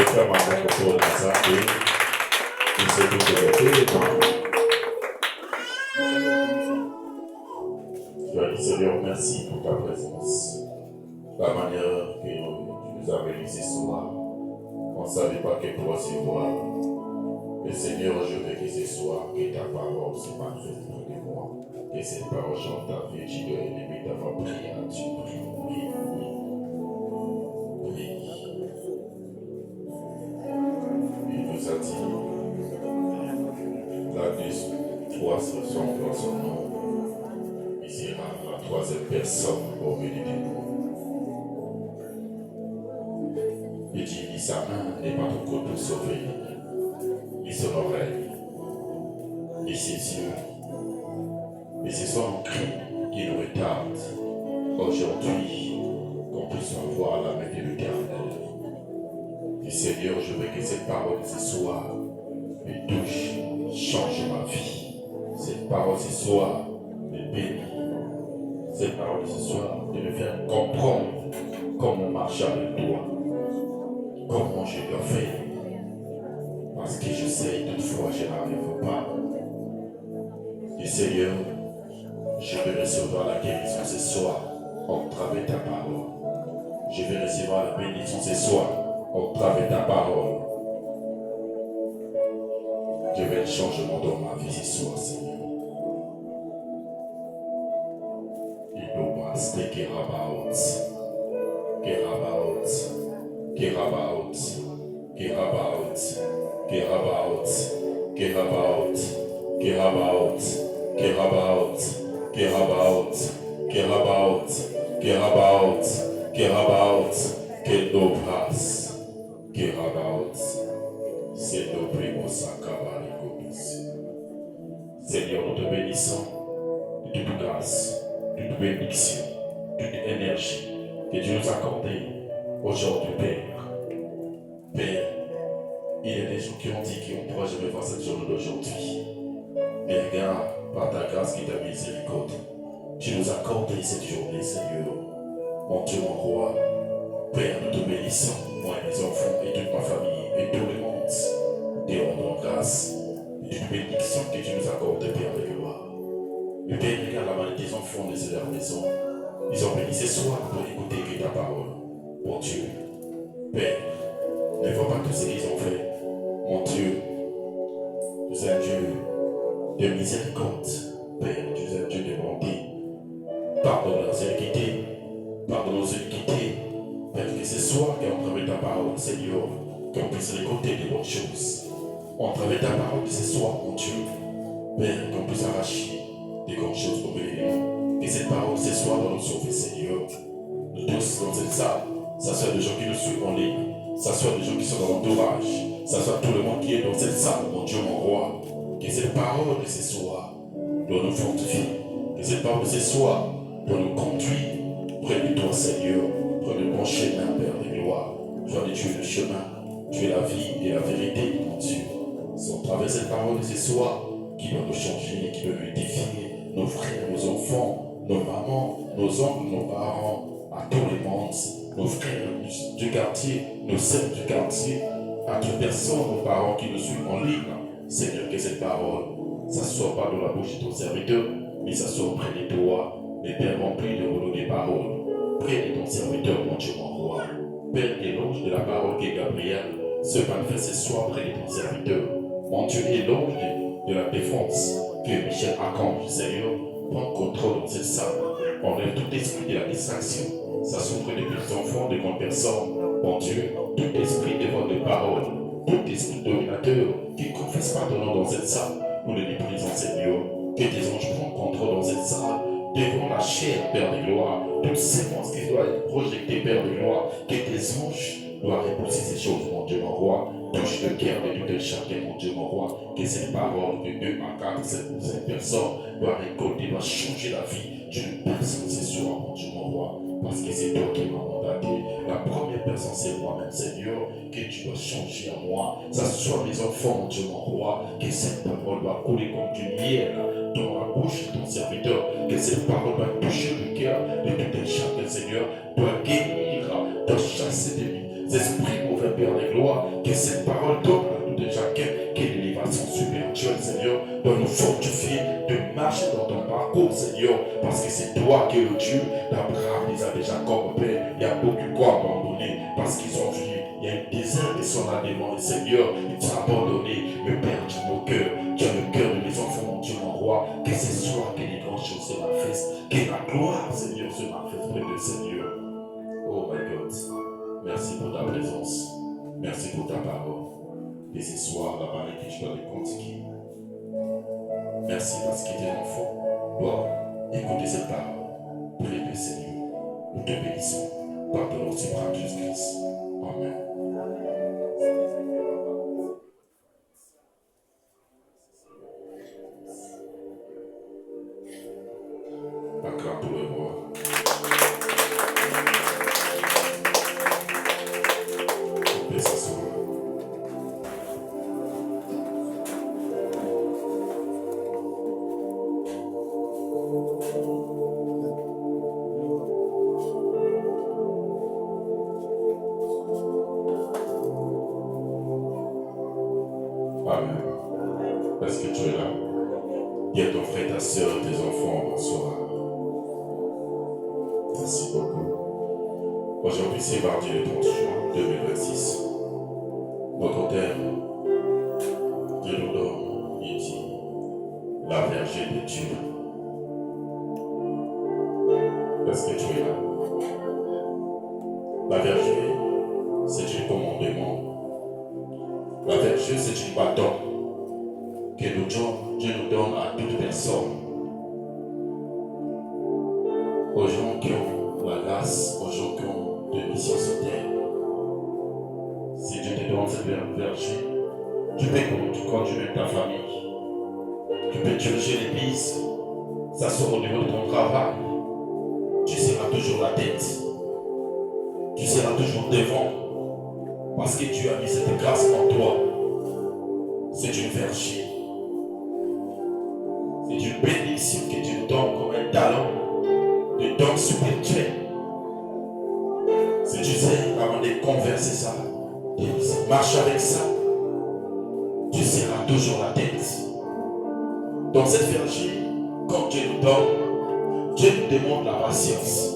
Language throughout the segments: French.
faire ma pour ça et il s'est tout Seigneur, merci pour ta présence. La manière que tu nous as bénis ce soir, on ne savait pas que toi c'est moi. Mais Seigneur, je veux que ce soir, que ta parole se manifeste près de moi. Que cette parole chante ta vie, tu dois élever ta voix, prie, tu prie. Il nous a dit, la 3 son nom, il sera la troisième personne au milieu de nous. Il dit, sa main n'est pas trop pour sauver, ni son oreille, ni ses yeux. Mais c'est son cri qui nous retarde aujourd'hui, qu'on puisse voir la main de l'Éternel. Et Seigneur, je veux que cette parole ce soir me touche, change ma vie. Cette parole ce soir me bénit. Cette parole ce soir de me faire comprendre comment marcher avec toi, comment je dois faire. Parce que je sais, toutefois, je n'arrive pas. Et Seigneur, je vais recevoir la guérison ce soir au travers de ta parole. Je vais recevoir la bénédiction ce soir au travers de ta parole. Je vais le changement dans ma vie ce soir, Seigneur. Il nous passe des Kerabaot. Seigneur, nous te bénissons de toute grâce, toute bénédiction, toute énergie que tu nous as accordée aujourd'hui, Père. Père, il y a des gens qui ont dit qu'on ne pourra jamais voir cette journée d'aujourd'hui. Mais regarde, par ta grâce qui t'a miséricorde, tu nous as accordé cette journée, Seigneur. Mon Dieu, mon roi, Père, nous te bénissons, moi et mes enfants et toute ma famille et tout le monde. Te rendons grâce et toute bénédiction que tu nous accordes, Père de gloire. Le Père, regarde la main de tes enfants de leur maison. Ils ont béni ce soir pour écouter que ta parole. Mon Dieu, Père, ne vois pas tout ce qu'ils ont fait. Mon Dieu, tu es un Dieu de miséricorde. Père, tu es un Dieu de bonté. Pardonne leurs iniquités. Pardonne nos iniquités. Père, que ce soir, qu'en travers ta parole, Seigneur, qu'on puisse récolter des bonnes choses. En travers ta parole ce soir, mon Dieu, Père, qu'on puisse arracher des grandes choses pour bénir. Que cette parole ce soir va nous sauver, Seigneur. Nous tous dans cette salle, ça soit des gens qui nous suivent en ligne, ça soit des gens qui sont dans l'entourage, ça soit tout le monde qui est dans cette salle, mon Dieu, mon roi. Que cette parole de ce soir doit nous fortifier. Que cette parole de ce soir doit nous conduire près de toi, Seigneur, près de bon chemin, Père de gloire. Toi, tu es le chemin, tu es la vie et la vérité, mon Dieu. C'est au travers de cette parole de ce soir qui va nous changer, qui va nous édifier, nos frères, nos enfants, nos mamans, nos oncles, nos parents, à tout le monde, nos frères du quartier, nos sœurs du quartier, à toute personne, nos parents qui nous suivent en ligne. Seigneur, que cette parole, ça ne soit pas dans la bouche de ton serviteur, mais ça soit auprès de toi, mais Père rempli de rouleaux des paroles, près de ton serviteur, mon Dieu, mon roi. Père, éloge de la parole que Gabriel se manifeste ce soir près de ton serviteur. Mon Dieu, éloge de la défense que Michel Archange, Seigneur, prend contrôle dans cette salle. Enlève tout esprit de la distraction. Ça s'ouvre des petits enfants, des grandes personnes. Mon Dieu, tout esprit de votre parole, tout esprit dominateur qui ne confesse pas ton nom dans cette salle, nous le méprisons, Seigneur. Que tes anges prennent contrôle dans cette salle, devant la chair, Père de gloire, toute séquence qui doit être projetée, Père de gloire, que tes anges doivent repousser ces choses, mon Dieu, mon roi. Touche le cœur de tout un chacun, mon Dieu, mon roi. Que cette parole de 2 à 4, cette personne doit récolter, doit changer la vie d'une personne ce soir, mon Dieu, mon roi. Parce que c'est toi qui m'as mandaté. La première personne, c'est moi-même, Seigneur, que tu dois changer en moi. Ça soit mes enfants, mon Dieu, mon roi. Que cette parole va couler comme du miel dans la bouche de ton serviteur. Que cette parole va toucher le cœur de tout un chacun, Seigneur. Doit guérir, doit chasser des esprits mauvais fait Père des gloires, que cette parole donne à tout de chacun, que l'élévation spirituelle, Seigneur, doit nous fortifier de marcher dans ton parcours, Seigneur, parce que c'est toi qui es le Dieu d'Abraham, d'Isaac et Jacob, Père. Il y a beaucoup qui ont abandonné parce qu'ils ont vu, il y a un désert qui sont là devant le Seigneur, ils t'ont abandonné, mais Père, tu as nos cœurs, tu as le cœur de mes enfants, mon Dieu, mon roi, que ce soit que les grandes choses se manifestent, que la gloire, Seigneur, se manifeste près de Seigneur. Oh my God, merci pour ta présence, merci pour ta parole. Et ce soir, la parole que tu dois les continuer. Merci parce que tes enfants doivent écouter cette parole. Prie le Seigneur. Nous te bénissons par ton nom suprême Jésus-Christ. Amen. Acclame pour le roi. On peut s'asseoir. Amen. Est-ce que tu es là? Dis à ton frère, ta soeur, tes enfants, bonsoir. Merci beaucoup. Aujourd'hui, c'est mardi le 30 juin 2026. Notre terme, Dieu nous donne, il dit, la vergée de Dieu. Est-ce que tu es là? La vergée, c'est un commandement. La vergée, c'est une bâton que Dieu nous donne à toute personne. Aux gens qui ont la grâce, aux gens qui ont de mission sur terre. Si Dieu te donne cette vergée, tu peux conduire ta famille. Tu peux diriger l'église. Ça sera au niveau de ton travail. Tu seras toujours la tête. Tu seras toujours devant. Parce que Dieu a mis cette grâce en toi. C'est une vergée. C'est une bénédiction que Dieu nous donne comme un talent de don spirituel. Si tu sais avant de converser ça, de marcher avec ça, tu seras toujours la tête. Dans cette vergée, quand Dieu nous donne, Dieu nous demande la patience.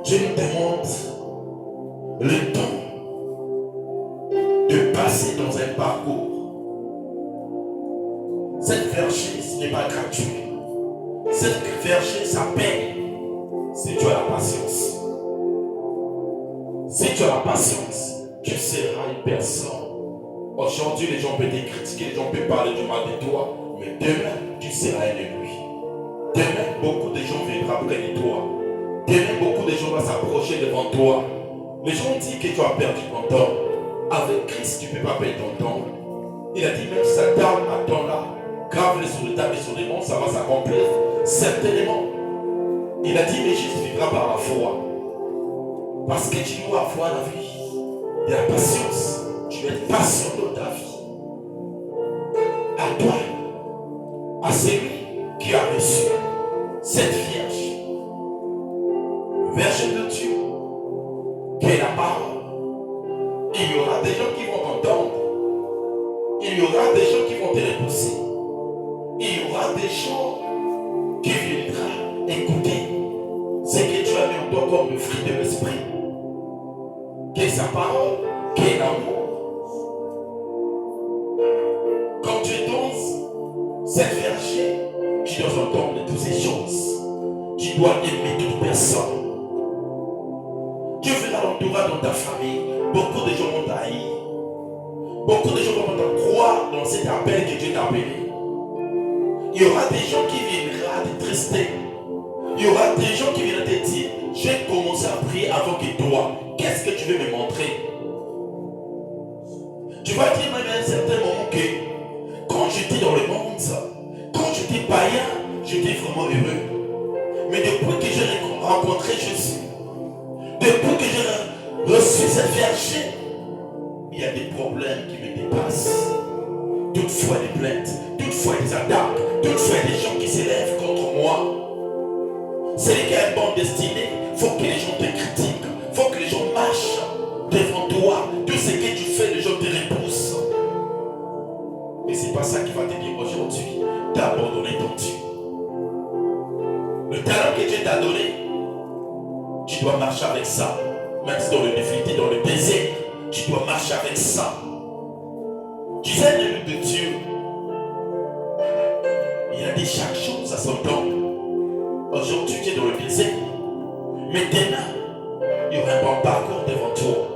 Dieu nous demande le temps de passer dans un parcours. Cette vergée, ce n'est pas gratuit. Cette vergée, ça paye. Si tu as la patience. Si tu as la patience, tu seras une personne. Aujourd'hui, les gens peuvent te critiquer, les gens peuvent parler du mal de toi, mais demain, tu seras un ennemi. Demain, beaucoup de gens viendront près de toi. Demain, beaucoup de gens vont s'approcher devant toi. Les gens disent que tu as perdu ton temps. Avec Christ, tu ne peux pas perdre ton temps. Il a dit même si ça tarde à ton là, grave-les sur le table et sur les monts, ça va s'accomplir. Certainement. Il a dit, mais Jésus vivra par la foi. Parce que tu dois avoir la vie. De la patience. Tu dois être patient dans ta vie. À toi, à celui qui a reçu cette vierge, verge de Dieu, qui est la parole. Il y aura des gens qui vont t'entendre. Il y aura des gens qui vont te repousser. Il y aura des gens qui viendront écouter ce que tu as mis en toi comme le fruit de l'esprit. Qui est sa parole, qui est l'amour. Quand tu es dans cette vergée, tu dois entendre toutes ces choses. Tu dois aimer toute personne. Dieu verra l'entourage dans ta famille. Beaucoup de gens vont t'haïr. Beaucoup de gens vont te croire dans cet appel que Dieu t'a appelé. Il y aura des gens qui viendront te trister. Il y aura des gens qui viendront te dire, j'ai commencé à prier avant que toi. Qu'est-ce que tu veux me montrer? Tu vas dire même à un certain moment que quand j'étais dans le monde, quand j'étais païen, j'étais vraiment heureux. Mais depuis que j'ai rencontré Jésus, depuis que j'ai reçu cette vergée, il y a des problèmes qui me dépassent. Toutefois des plaintes, toutefois des attaques, toutefois des gens qui s'élèvent contre moi. C'est les qui a une bonne destinée. Il faut que les gens te critiquent. Il faut que les gens marchent devant toi. toi, tout ce que tu fais, les gens te repoussent. Mais c'est pas ça qui va te dire aujourd'hui d'abandonner ton Dieu. Le talent que Dieu t'a donné, tu dois marcher avec ça. Même si dans le défi, dans le désert, tu dois marcher avec ça. Tu sais, l'œuvre de Dieu, il a dit chaque chose à son temps. Aujourd'hui, tu es dans le désert. Mais demain, il y aura un bon parcours devant toi.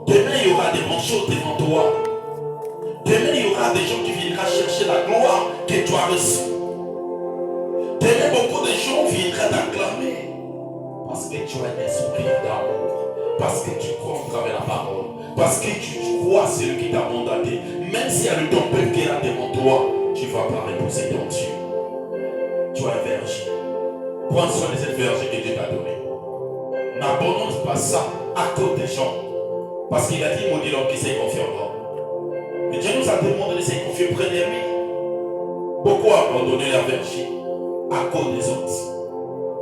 Demain, il y aura des bonnes choses devant toi. Demain, il y aura des gens qui viendront chercher la gloire que tu as reçue. Demain, beaucoup de gens viendront t'acclamer. Parce que tu as un esprit d'amour. Parce que tu crois à travers la parole. Parce que tu crois celui qui t'a mandaté. Même s'il y a le temps qui est là devant toi, tu ne vas pas repousser ton Dieu. Tu as un verger. Prends soin de cette verger que Dieu t'a donné. N'abandonne pas ça à cause des gens. Parce qu'il a dit, maudit l'homme qui s'est confié en l'homme. Mais Dieu nous a demandé de se confier près de lui. Beaucoup ont abandonné la verger à cause des autres.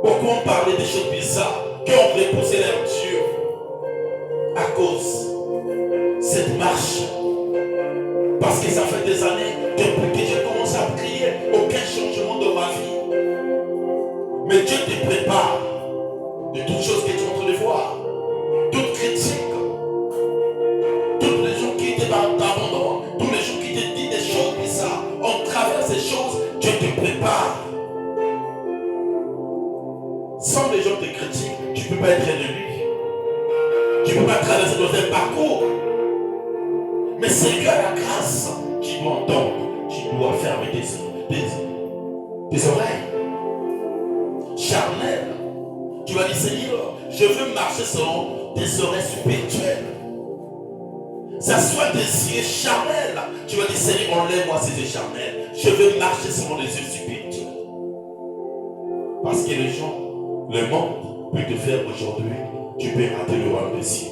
Beaucoup ont parlé des choses bizarres qui ont repoussé leur Dieu à cause de cette marche. Parce que ça fait des années depuis que j'ai commencé à prier, aucun changement dans ma vie. Mais Dieu te prépare de toutes choses que tu es en train de voir, toutes critiques, toutes les gens qui étaient d'abandon, tous les gens qui te disent des choses bizarres, en travers ces choses, Dieu te prépare. Sans les gens te critiquent, tu ne peux pas être ennemi. Tu ne peux pas traverser dans un parcours. Mais c'est que la grâce, tu dois entendre, tu dois fermer tes oreilles. Charnel, tu vas dire Seigneur, je veux marcher selon tes oreilles spirituelles. Ça soit des yeux charnels. Tu vas dire Seigneur, enlève-moi ces yeux charnels. Je veux marcher selon les yeux spirituels. Parce que les gens, le monde peut te faire aujourd'hui, tu peux rater le royaume des cieux.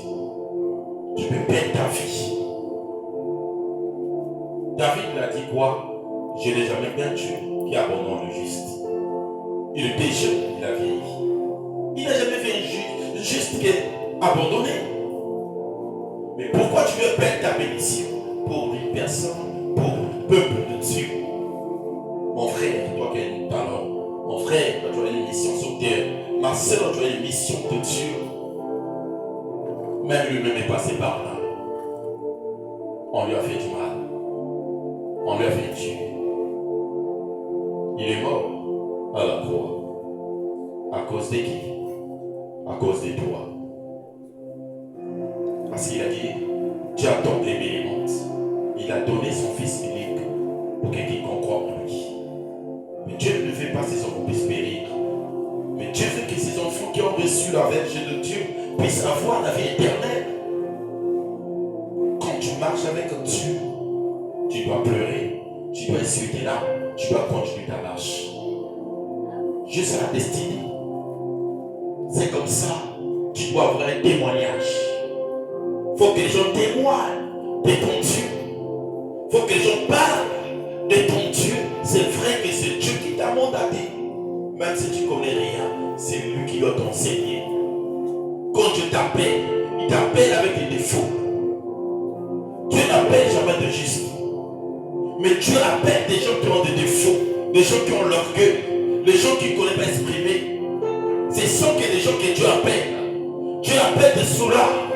Tu peux perdre ta vie. David l'a dit quoi? Je n'ai jamais bien Dieu qui abandonne le juste. Il était jeune, il a vieilli. Il n'a jamais fait un juste qui est abandonné. Mais pourquoi tu veux perdre ta bénédiction pour une personne, pour le peuple de Dieu? Mon frère, toi qui as un talent, mon frère, toi tu as une mission sur terre, ma soeur, tu as une mission de Dieu. Même lui-même est passé par là. On lui a fait du mal. On lui a fait tuer. Il est mort à la croix. À cause de qui? À cause de toi. Parce qu'il a dit, Dieu a tant aimé les mondes. Il a donné son fils unique pour que quiconque croit en lui. Mais Dieu ne veut pas que ses enfants puissent périr. Mais Dieu veut que ses enfants qui ont reçu la verge de Dieu puissent avoir la vie éternelle. Quand tu marches avec Dieu, tu dois pleurer, tu dois essuyer tes larmes, tu dois continuer ta marche. Juste à la destinée. C'est comme ça, tu dois avoir un témoignage. Il faut que les gens témoignent de ton Dieu. Il faut que les gens parlent de ton Dieu. C'est vrai que c'est Dieu qui t'a mandaté. Même si tu ne connais rien, c'est lui qui doit t'enseigner. Quand Dieu t'appelle, il t'appelle avec des défauts. Dieu n'appelle jamais de juste. Mais Dieu appelle des gens qui ont des défauts, des gens qui ont l'orgueil, des gens qui ne connaissent pas exprimer. Ce sont que des gens que Dieu appelle. Dieu appelle des soulards,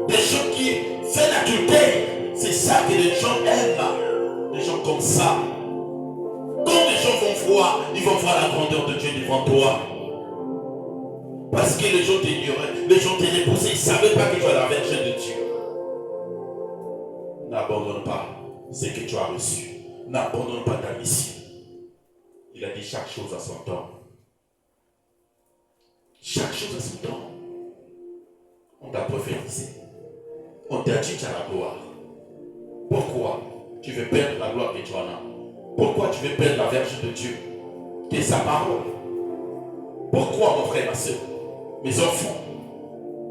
des gens qui font l'adultère. C'est ça que les gens aiment. Des gens comme ça. Quand les gens vont voir, ils vont voir la grandeur de Dieu devant toi. Parce que les gens t'ignoraient, les gens t'ont repoussé, ils ne savaient pas que tu as la verge de Dieu. N'abandonne pas ce que tu as reçu. N'abandonne pas ta mission. Il a dit chaque chose à son temps. Chaque chose à son temps. On t'a prophétisé. On t'a dit que tu as la gloire. Pourquoi tu veux perdre la gloire que tu en as? Pourquoi tu veux perdre la verge de Dieu? Qui est sa parole? Pourquoi, mon frère, ma soeur, mes enfants?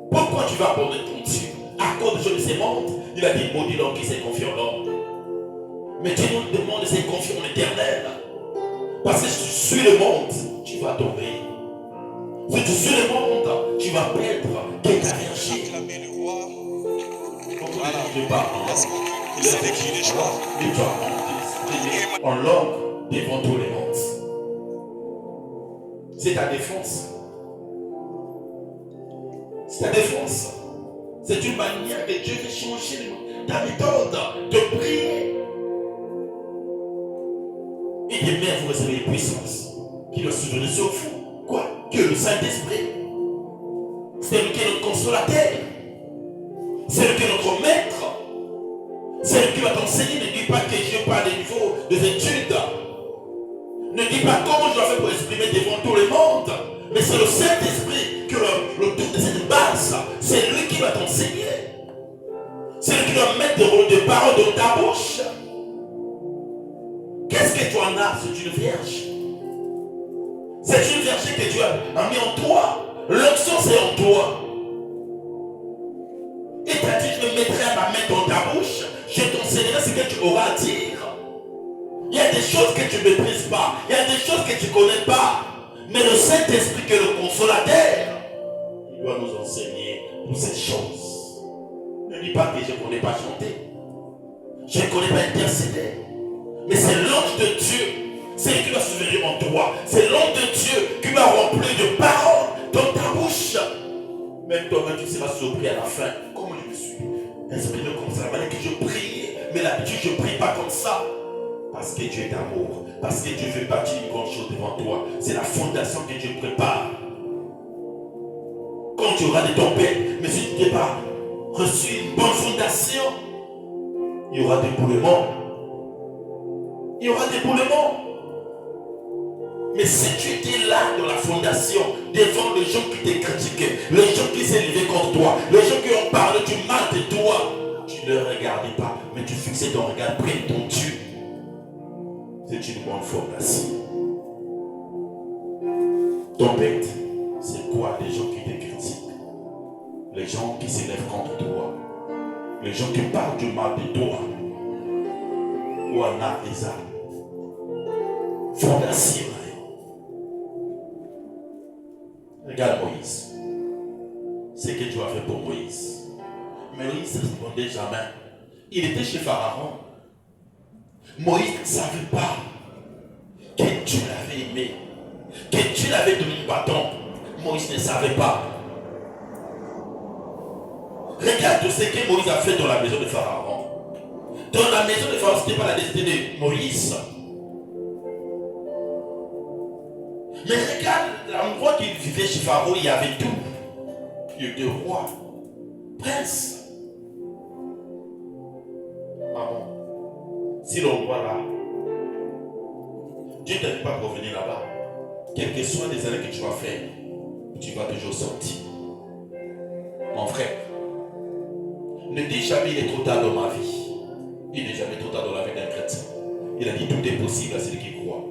Pourquoi tu vas abandonner ton Dieu? À cause de ces mondes, il a dit maudit l'homme qui s'est confié en l'homme. Mais Dieu nous demande de se confier en l'éternel. Parce que si tu suis le monde, tu vas tomber. Si tu suis le monde, tu vas perdre ta verge. je parle en langue devant tous les mondes. C'est ta défense. C'est ta défense. C'est une manière que Dieu veut changer ta méthode de prier. Et des mères, vous recevez les puissances qui doivent se donner sur vous. Quoi? Que le Saint-Esprit. C'est lui qui est notre consolateur. C'est lui qui est notre maître. C'est lui qui va t'enseigner. Ne dis pas que je parle des niveaux des études. Ne dis pas comment je dois faire pour exprimer devant tout le monde. Mais c'est le Saint-Esprit qui est le tout de cette base. C'est lui qui va t'enseigner. C'est lui qui doit mettre des paroles dans ta bouche. Qu'est-ce que tu en as? C'est une vierge. C'est une vierge que Dieu a mis en toi. L'onction c'est en toi. Et tu as dit, je me mettrai ma main dans ta bouche. Je t'enseignerai ce que tu auras à dire. Il y a des choses que tu ne maîtrises pas. Il y a des choses que tu ne connais pas. Mais le Saint-Esprit qui est le consolateur, il doit nous enseigner toutes ces choses. Ne dis pas que je ne connais pas chanter. Je ne connais pas intercéder. Mais c'est l'ange de Dieu. C'est lui qui va se venir en toi. C'est l'ange de Dieu qui va remplir de paroles dans ta bouche. Même toi-même, tu seras surpris à la fin. Comment je me suis exprimé comme ça, la manière que je prie. Mais d'habitude, je ne prie pas comme ça. Parce que Dieu est amour. Parce que Dieu veut bâtir une grande chose devant toi. C'est la fondation que Dieu prépare. Quand tu auras des tempêtes, mais si tu n'as pas reçu une bonne fondation, il y aura des boulements. Il y aura des boulements. Mais si tu étais là dans la fondation, devant les gens qui te critiquaient, les gens qui s'est levé contre toi, les gens qui ont parlé du mal de toi, tu ne les regardais pas, mais tu fixais ton regard près de ton Dieu. C'est une bonne fondation. Tempête, c'est quoi? Les gens qui te critiquent, les gens qui s'élèvent contre toi, les gens qui parlent du mal de toi. Wana Eza. Fondation. Regarde Moïse. C'est que Dieu a fait pour Moïse. Mais Moïse ne répondait jamais. Il était chez Pharaon. Moïse ne savait pas que Dieu l'avait aimé, que Dieu l'avait donné un bâton. Moïse ne savait pas. Regarde tout ce que Moïse a fait dans la maison de Pharaon. Dans la maison de Pharaon, ce n'était pas la destinée de Moïse. Mais regarde l'endroit qu'il vivait chez Pharaon, il y avait tout. Il était roi, prince. Maman, si l'endroit là, Dieu ne t'a dit pas pour venir là-bas. Quelles que soient les années que tu vas faire, tu vas toujours sortir. Mon frère, ne dis jamais il est trop tard dans ma vie. Il n'est jamais trop tard dans la vie d'un chrétien. Il a dit tout est possible à celui qui croit.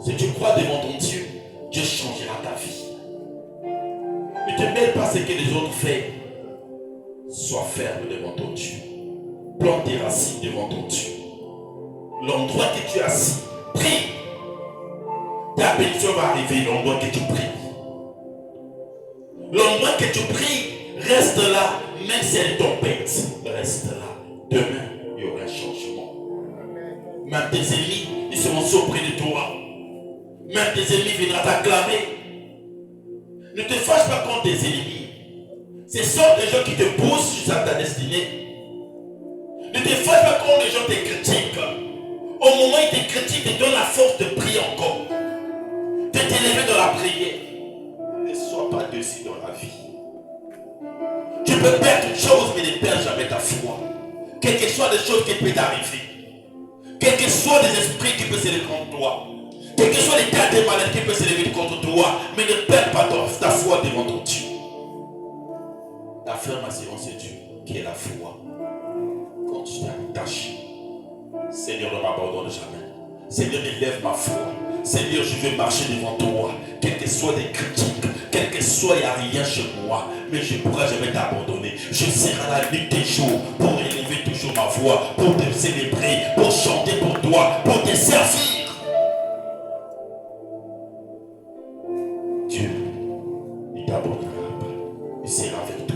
Si tu crois devant ton Dieu, Dieu changera ta vie. Ne te mêle pas ce que les autres font. Sois ferme devant ton Dieu. Plante tes racines devant ton Dieu. L'endroit que tu es assis, prie. Ta bénédiction va arriver l'endroit que tu pries. L'endroit que tu pries, reste là, même si elle tempête, reste là. Demain, il y aura un changement. Même tes ennemis, ils seront surpris de toi. Même tes ennemis viendront t'acclamer. Ne te fâche pas contre tes ennemis. Ce sont des gens qui te poussent jusqu'à ta destinée. Ne te fâche pas contre les gens qui te critiquent. Au moment où ils te critiquent, ils te donnent la force de prier encore. De t'élever dans la prière. Ne sois pas dessus dans la vie. Tu peux perdre une chose, mais ne perds jamais ta foi. Quelles que soient les choses qui peuvent t'arriver. Quels que soient les esprits qui peuvent s'élever contre toi. Quels que soient les cas de maladies qui peuvent s'élever contre toi. Mais ne perds pas ta foi devant ton Dieu. La ferme assurance c'est Dieu qui est la foi. Quand tu t'attaches, Seigneur, ne m'abandonne jamais. Seigneur, élève ma foi. Seigneur, je vais marcher devant toi. Quelles que soient les critiques, quel que soit, il n'y a rien chez moi. Mais je ne pourrai jamais t'abandonner. Je serai à la nuit des jours pour élever toujours ma voix, pour te célébrer, pour chanter pour toi, pour te servir. Dieu, il t'abandonnera pas. Il sera avec toi.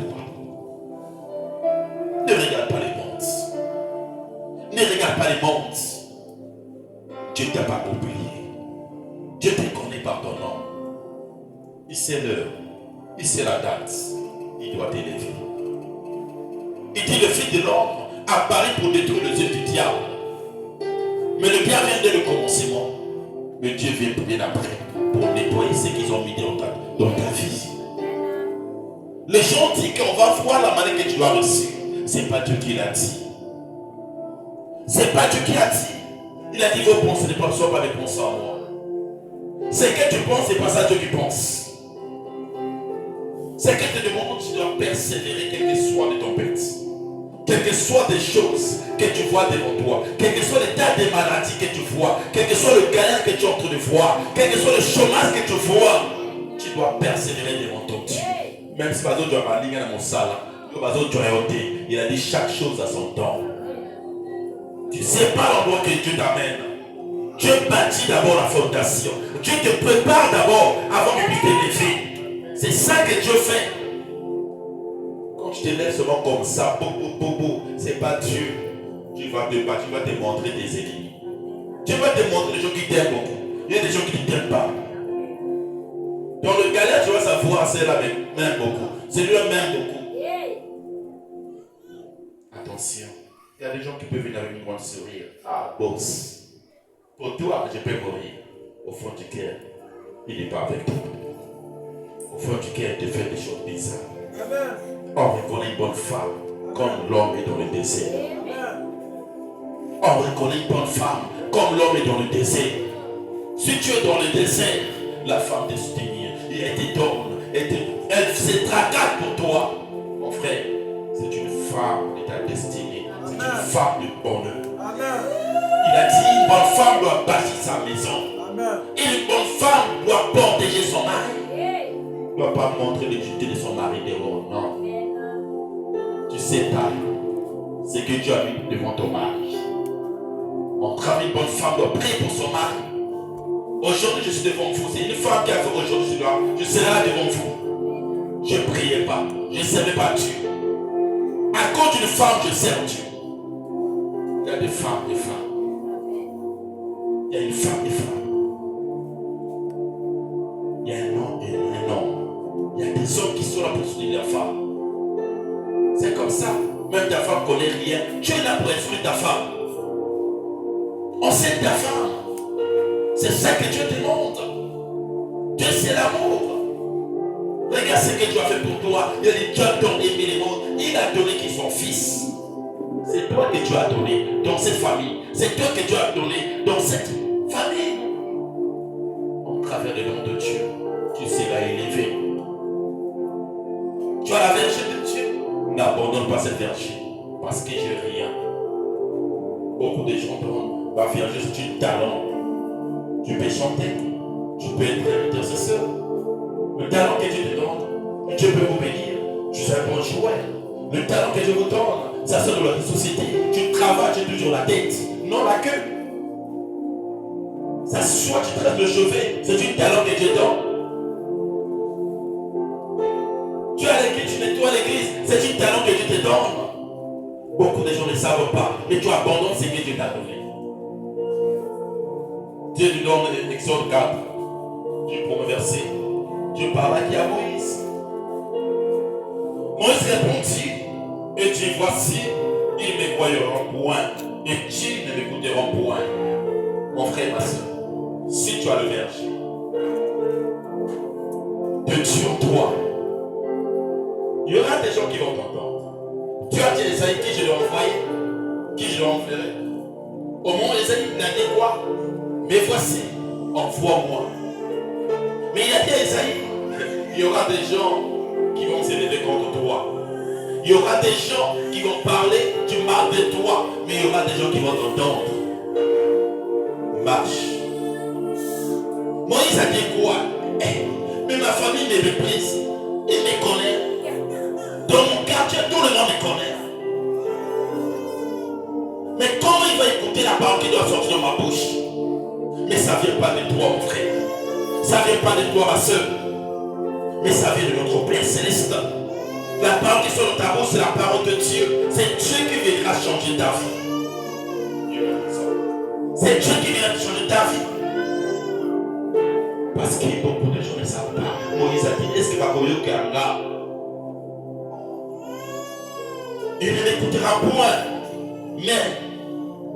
Ne regarde pas les mondes. Ne regarde pas les mondes. Dieu ne t'a pas oublié. Dieu te connaît par ton nom. Il sait l'heure. Il sait la date. Il doit t'élever. Il dit le Fils de l'homme apparaît pour détruire les yeux du diable. Mais le bien vient dès le commencement. Mais Dieu vient bien après pour nettoyer ce qu'ils ont mis dans ta vie. Les gens disent qu'on va voir la manière que tu as reçu. C'est pas Dieu qui l'a dit. C'est pas Dieu qui a dit. Il a dit vos pensées ne soient pas des pensées en moi. Ce que tu penses, c'est pas ça Dieu qui pense. C'est que te demande, tu dois persévérer quel que soit de ton petit. Quelles que soient des choses que tu vois devant toi, quel que soit l'état des maladies que tu vois, quel que soit le galère que tu es en train de voir, quel que soit le chômage que tu vois, tu dois persévérer devant ton Dieu. Même si tu as ma ligne dans mon salle, il a dit chaque chose à son temps. Tu ne sais pas l'endroit que Dieu t'amène. Dieu bâtit d'abord la fondation. Dieu te prépare d'abord avant que tu t'élèves. C'est ça que Dieu fait. Quand tu te lèves seulement comme ça, c'est pas Dieu. Tu vas te montrer des ennemis. Dieu va te montrer des gens qui t'aiment beaucoup. Il y a des gens qui ne t'aiment pas. Dans le galère, tu vas savoir, celle-là m'aime beaucoup. Celui-là m'aime beaucoup. Attention. Il y a des gens qui peuvent venir avec une grande sourire. Ah, boss. Pour toi, je peux mourir. Au fond du cœur, il n'est pas avec toi. Au fond du cœur, il te fait des choses bizarres. On reconnaît une bonne femme comme l'homme est dans le désert. On reconnaît une bonne femme comme l'homme est dans le désert. Si tu es dans le désert, la femme destinée, elle te donne, elle se tracasse pour toi. Mon frère, c'est une femme de ta destinée. C'est une femme de bonheur. Il a dit une bonne femme doit bâtir sa maison. Une bonne femme doit protéger son mari. Ne doit pas montrer l'utilité de son mari dehors. Non. Tu sais pas ce que Dieu a mis devant ton mari. On travaille, une bonne femme doit prier pour son mari. Aujourd'hui, je suis devant vous. C'est une femme qui a fait aujourd'hui, je serai là devant vous. Je ne priais pas. Je ne servais pas Dieu. À cause d'une femme, je sers Dieu. Il y a des femmes, des femmes. Il y a une femme, des femmes. Il y a un homme et un homme. Il y a des hommes qui sont là pour soutenir la femme. C'est comme ça. Même ta femme ne connaît rien. Tu es là pour instruire ta femme. On sait ta femme. C'est ça que Dieu demande. Dieu, c'est l'amour. Regarde ce que Dieu a fait pour toi. Il a dit, Dieu a donné le monde. Il a donné qui son fils. C'est toi que Dieu a donné dans cette famille. C'est toi que Dieu a donné dans cette famille. Au travers du nom de Dieu, tu seras élevé. Tu as la verge de Dieu. N'abandonne pas cette verge. Parce que j'ai rien. Beaucoup de gens donnent. Ma verge, c'est un talent. Tu peux chanter. Tu peux être intercesseur. Le talent que Dieu te donne, Dieu peut vous bénir. Tu es un bon joueur. Le talent que Dieu vous donne, ça sort de la société. Tu travailles, tu as toujours la tête, non la queue. Ça soit tu traites le chevet, c'est un talent que Dieu donne. Tu as l'église, tu nettoies l'église, c'est un talent que Dieu te donne. Beaucoup de gens ne savent pas, mais tu abandonnes ce que Dieu t'a donné. Dieu lui donne l'Exode 4. Dieu premier verset. Dieu parle à Moïse. Moïse répondit, et dit, voici, ils ne me croiront point, et ils ne m'écouteront point. Mon frère, ma soeur, si tu as le verge de Dieu en toi, il y aura des gens qui vont t'entendre. Tu as dit à Esaïe qui je l'ai envoyé, qui je l'ai envoyé. Au moment où Esaïe n'a dit quoi? Mais voici, envoie-moi. Mais il a dit à Esaïe, il y aura des gens qui vont s'élever contre toi. Il y aura des gens qui vont parler du mal de toi, mais il y aura des gens qui vont t'entendre. Marche. Moïse a dit quoi? Mais ma famille me méprise et me connaît. Dans mon quartier, tout le monde me connaît. Mais comment il va écouter la parole qui doit sortir de ma bouche? Mais ça ne vient pas de toi, mon frère. Ça ne vient pas de toi, ma soeur. Mais ça vient de notre Père Céleste. La parole qui sort de ta bouche, c'est la parole de Dieu. C'est Dieu changer ta vie. C'est Dieu qui vient changer ta vie. Parce que beaucoup de gens ne savent pas. Moïse a dit, est-ce que Bakoyo Kanga, il ne m'écoutera point, mais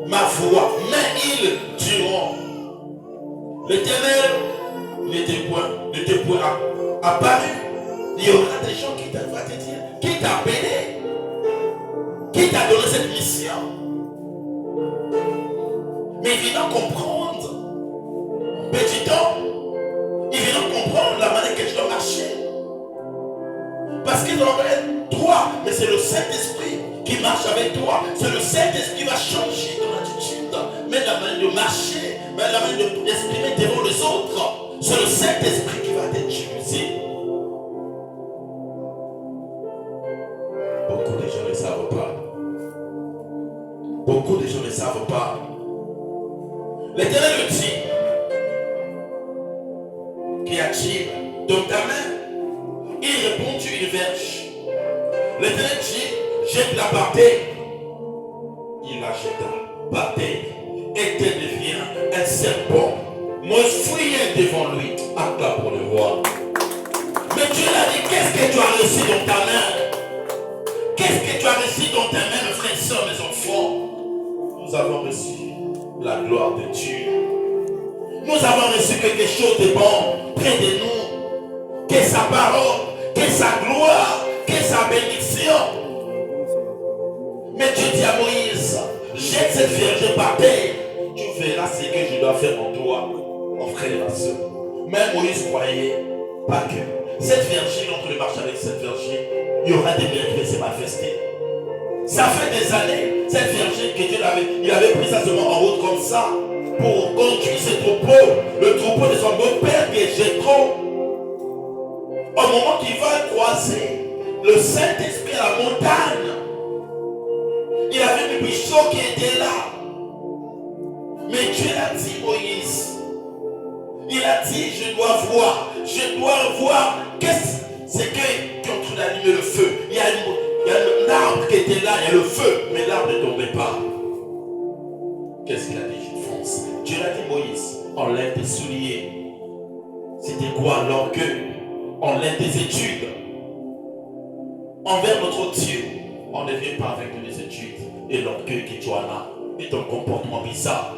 ma voix, mais ils diront. L'Éternel n'était point apparu. Il y aura des gens qui vont te dire, qui t'a appelé, qui t'a donné cette mission. Mais il vient comprendre, petit temps, il vient comprendre la manière que je dois marcher. Parce qu'il doit être toi, mais c'est le Saint-Esprit qui marche avec toi. C'est le Saint-Esprit qui va changer ton attitude, mais la manière de marcher, mais la manière d'exprimer devant les autres. C'est le Saint-Esprit qui va t'utiliser. Beaucoup de gens ne savent pas. Beaucoup de gens ne savent pas. L'Éternel le dit. Qu'y a-t-il dans ta main? Il répondit une verge. L'Éternel dit, jette la par terre. Il la jeta par terre. Et elle devient un serpent. Moïse fouillait devant lui. Accla pour le voir. Mais Dieu l'a dit, qu'est-ce que tu as reçu dans ta main? Qu'est-ce que tu as reçu dans ta main, mes frères et sœurs, mes enfants? Nous avons reçu la gloire de Dieu. Nous avons reçu quelque chose de bon près de nous. Que sa parole, que sa gloire, que sa bénédiction. Mais Dieu dit à Moïse, jette cette vierge par terre. Tu verras ce que je dois faire en toi, mon frère et ma soeur. Mais Moïse croyait pas que cette vierge, entre le marché avec cette vierge, il y aura des miracles qui vont se manifester. Ça fait des années, cette vierge que Dieu il avait pris ça seulement en route comme ça pour conduire ce troupeau, le troupeau de son beau-père qui est Jétro. Au moment qu'il va croiser le Saint-Esprit à la montagne, il avait un bichon qui était là. Mais Dieu a dit, Moïse, il a dit, je dois voir, qu'est-ce que c'est qui ont trouvé d'allumer le feu. Il y a un arbre qui était là, il y a le feu, mais l'arbre ne tombait pas. Qu'est-ce qu'il a dit? Je fonce. Dieu a dit, Moïse, enlève tes souliers. C'était quoi l'orgueil? Enlève tes études. Envers notre Dieu, on ne vient pas avec les études et l'orgueil que tu as là et ton comportement bizarre.